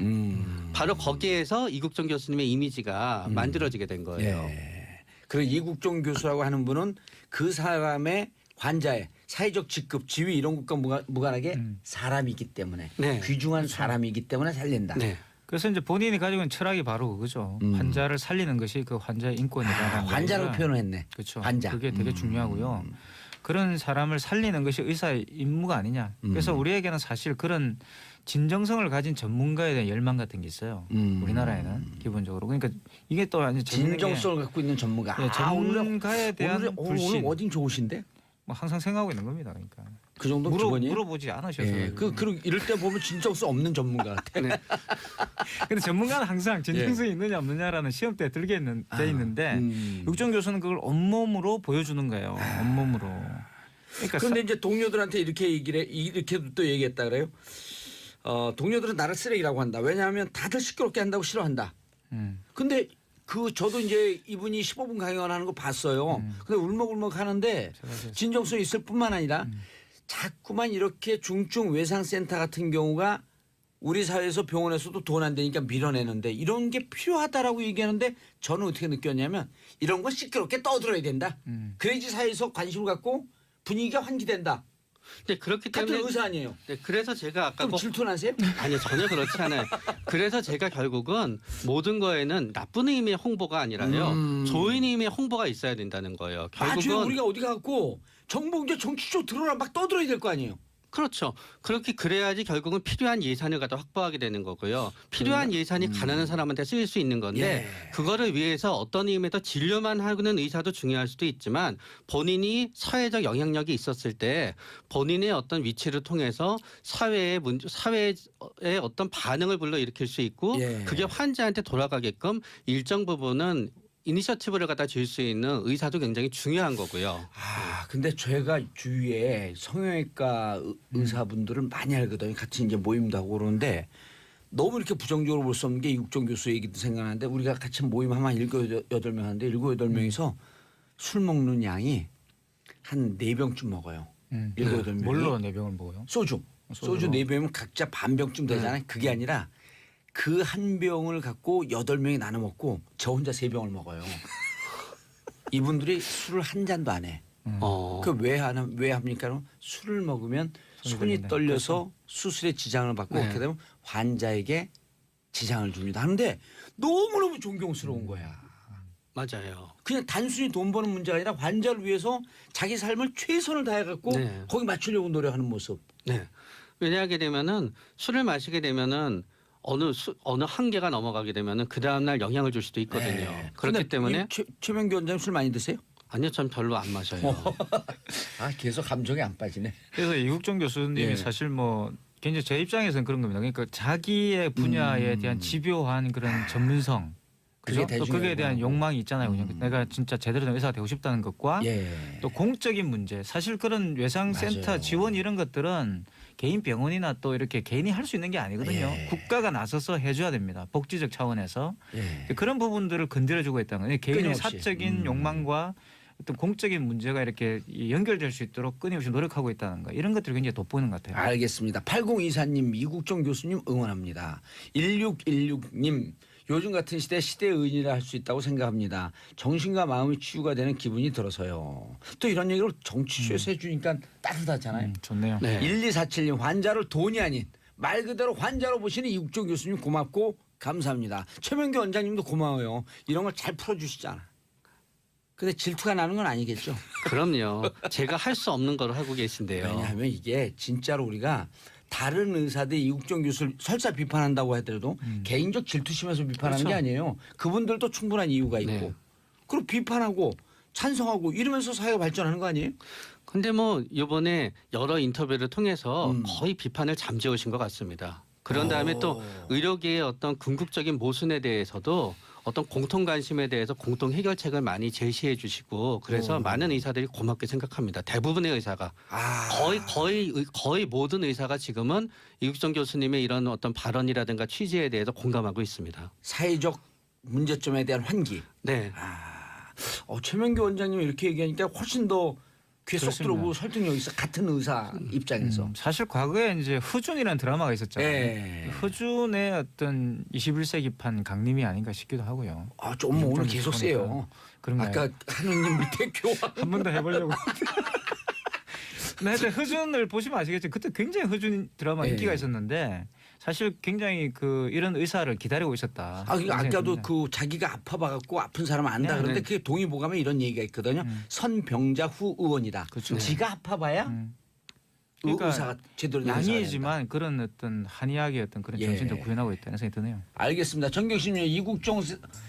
바로 거기에서 이국정 교수님의 이미지가 만들어지게 된 거예요. 예. 그리고 이국종 교수라고 하는 분은 그 사람의 환자의 사회적 직급, 지위 이런 것과 무관하게 사람이기 때문에 네. 귀중한 사람이기 때문에 살린다. 네. 그래서 이제 본인이 가지고 있는 철학이 바로 그거죠. 환자를 살리는 것이 그 환자의 인권이라는 환자로 거니까. 표현했네. 그렇죠. 환자. 그게 되게 중요하고요. 그런 사람을 살리는 것이 의사의 임무가 아니냐. 그래서 우리에게는 사실 그런 진정성을 가진 전문가에 대한 열망 같은 게 있어요. 우리나라에는 기본적으로. 그러니까 이게 또 아주 재밌는 게 진정성을 갖고 있는 전문가. 예, 전문가에 대한 오늘 불신. 어딘 좋으신데? 뭐 항상 생각하고 있는 겁니다. 그러니까 그 정도 기본이에요? 물어보지 않으셔서. 예. 그리고 이럴 때 보면 진정성 없는 전문가 같아. 근데 전문가는 항상 진정성이 있느냐 없느냐라는 시험대에 들게 돼 있는데 육정 교수는 그걸 온몸으로 보여주는 거예요. 온몸으로. 그러니까 그런데 이제 동료들한테 이렇게 또 얘기했다 그래요. 동료들은 나를 쓰레기라고 한다. 왜냐하면 다들 시끄럽게 한다고 싫어한다. 근데 저도 이제 이분이 15분 강연을 하는 거 봤어요. 근데 울먹울먹 하는데 진정성이 있을 뿐만 아니라 자꾸만 이렇게 중증 외상센터 같은 경우가 우리 사회에서 병원에서도 돈 안 되니까 밀어내는데 이런 게 필요하다라고 얘기하는데 저는 어떻게 느꼈냐면 이런 건 시끄럽게 떠들어야 된다. 그래야지 사회에서 관심을 갖고 분위기가 환기된다. 근데 그렇기 같은 때문에 의사 아니에요. 네, 그래서 제가 아까 그럼 질투나세요? 아니요 전혀 그렇지 않아요. 그래서 제가 결국은 모든 거에는 나쁜 의미의 홍보가 아니라요. 좋은 의미의 홍보가 있어야 된다는 거예요. 맞아요. 결국은 우리가 어디 가고 정보 이제 정치 쪽 들어라 막 떠들어야 될 거 아니에요. 그렇죠. 그래야지 결국은 필요한 예산을 갖다 확보하게 되는 거고요. 필요한 예산이 가난한 사람한테 쓰일 수 있는 건데 그거를 위해서 어떤 의미에서 진료만 하는 의사도 중요할 수도 있지만 본인이 사회적 영향력이 있었을 때 본인의 어떤 위치를 통해서 사회의 어떤 반응을 불러일으킬 수 있고 그게 환자한테 돌아가게끔 일정 부분은 이니셔티브를 갖다 줄 수 있는 의사도 굉장히 중요한 거고요. 근데 제가 주위에 성형외과 의사분들을 많이 알거든요. 같이 이제 모임도 하고 그러는데 너무 이렇게 부정적으로 볼 수 없는 게 이국정 교수 얘기도 생각나는데 우리가 같이 모임 하면 7-8명 하는데 7-8명이서 술 먹는 양이 한 4병쯤 먹어요. 7-8명이. 뭘로 4병을 먹어요? 소주 4병이면 각자 반 병쯤 되잖아요. 그게 아니라 그 한 병을 갖고 8명이 나눠 먹고 저 혼자 3병을 먹어요. 이분들이 술을 한 잔도 안 해. 그 왜 합니까? 술을 먹으면 손이 떨려서 수술에 지장을 받고 네. 그렇게 되면 환자에게 지장을 줍니다. 하는데 너무너무 존경스러운 거야. 맞아요. 그냥 단순히 돈 버는 문제가 아니라 환자를 위해서 자기 삶을 최선을 다해갖고 네. 거기 맞추려고 노력하는 모습. 네. 왜냐하게 되면은 술을 마시게 되면은 어느 한계가 넘어가게 되면은 그 다음 날 영향을 줄 수도 있거든요. 네. 그렇기 근데 때문에 최명규 원장님 술 많이 드세요? 아니요, 전 별로 안 마셔요. 아 계속 감정이 안 빠지네. 그래서 이국종 교수님이 예. 사실 뭐 굉장히 제 입장에서는 그런 겁니다. 그러니까 자기의 분야에 대한 집요한 그런 전문성, 그게 그죠? 또 그에 대한 대중이라고. 욕망이 있잖아요. 그냥 내가 진짜 제대로 된 의사가 되고 싶다는 것과 예. 또 공적인 문제, 사실 그런 외상센터 맞아요. 지원 이런 것들은 개인 병원이나 또 이렇게 개인이 할 수 있는 게 아니거든요. 예. 국가가 나서서 해줘야 됩니다. 복지적 차원에서 예. 그런 부분들을 건드려주고 있다는 거예요. 개인의 끊임없이. 사적인 욕망과 어떤 공적인 문제가 이렇게 연결될 수 있도록 끊임없이 노력하고 있다는 거, 이런 것들이 굉장히 돋보이는 것 같아요. 알겠습니다. 8024님 이국종 교수님 응원합니다. 1616님 요즘 같은 시대의 의인이라 할 수 있다고 생각합니다. 정신과 마음이 치유가 되는 기분이 들어서요. 또 이런 얘기를 정치쇼에서 해주니까 따뜻하잖아요. 좋네요. 네. 1247님 환자를 돈이 아닌 말 그대로 환자로 보시는 이국종 교수님 고맙고 감사합니다. 최명규 원장님도 고마워요. 이런 걸 잘 풀어주시잖아. 근데 질투가 나는 건 아니겠죠. 그럼요. 제가 할 수 없는 걸 하고 계신데요. 왜냐하면 이게 진짜로 우리가 다른 의사들 이국종 교수를 설사 비판한다고 하더라도 개인적 질투심에서 비판하는 그렇죠. 게 아니에요. 그분들도 충분한 이유가 있고. 네. 그리고 비판하고 찬성하고 이러면서 사회가 발전하는 거 아니에요? 근데 뭐 이번에 여러 인터뷰를 통해서 음. 거의 비판을 잠재우신 것 같습니다. 그런 다음에 또 의료계의 어떤 궁극적인 모순에 대해서도 어떤 공통 관심에 대해서 공통 해결책을 많이 제시해 주시고 그래서 많은 의사들이 고맙게 생각합니다. 대부분의 의사가 거의 모든 의사가 지금은 이국종 교수님의 이런 어떤 발언이라든가 취지에 대해서 공감하고 있습니다. 사회적 문제점에 대한 환기. 네. 최명규 원장님이 이렇게 얘기하니까 훨씬 더 귀에 쏙 그렇습니다. 들어오고 설득력이 있어. 같은 의사 입장에서. 사실 과거에 이제 허준이라는 드라마가 있었잖아요. 예. 허준의 어떤 21세기판 강림이 아닌가 싶기도 하고요. 좀 오늘 좀 계속 보니까. 세요. 그런가요? 아까 한우님 밑에 교환. 한 번 더 해보려고. 근데 허준을 보시면 아시겠지만 그때 굉장히 허준 드라마 예. 인기가 있었는데 사실 굉장히 이런 의사를 기다리고 있었다. 그러니까 아까도 생각이 듭니다. 자기가 아파봐갖고 아픈 사람 안다. 네, 그런데 네. 그게 동의보감에 이런 얘기가 있거든요. 선병자 후 의원이다. 그렇죠. 지가 아파봐야 그러니까 의사가 제대로 된 의사가 된다. 양이지만 그런 어떤 한의학의 어떤 그런 예. 정신도 구현하고 있다는 생각이 드네요. 알겠습니다. 정경심님 이국종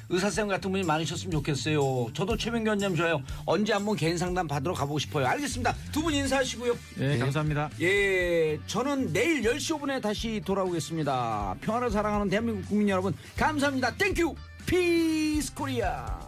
의사쌤 같은 분이 많으셨으면 좋겠어요. 저도 최명규 원장님 좋아요. 언제 한번 개인 상담 받으러 가보고 싶어요. 알겠습니다. 두 분 인사하시고요. 네, 감사합니다. 예, 저는 내일 10시 5분에 다시 돌아오겠습니다. 평화를 사랑하는 대한민국 국민 여러분 감사합니다. 땡큐 피스 코리아.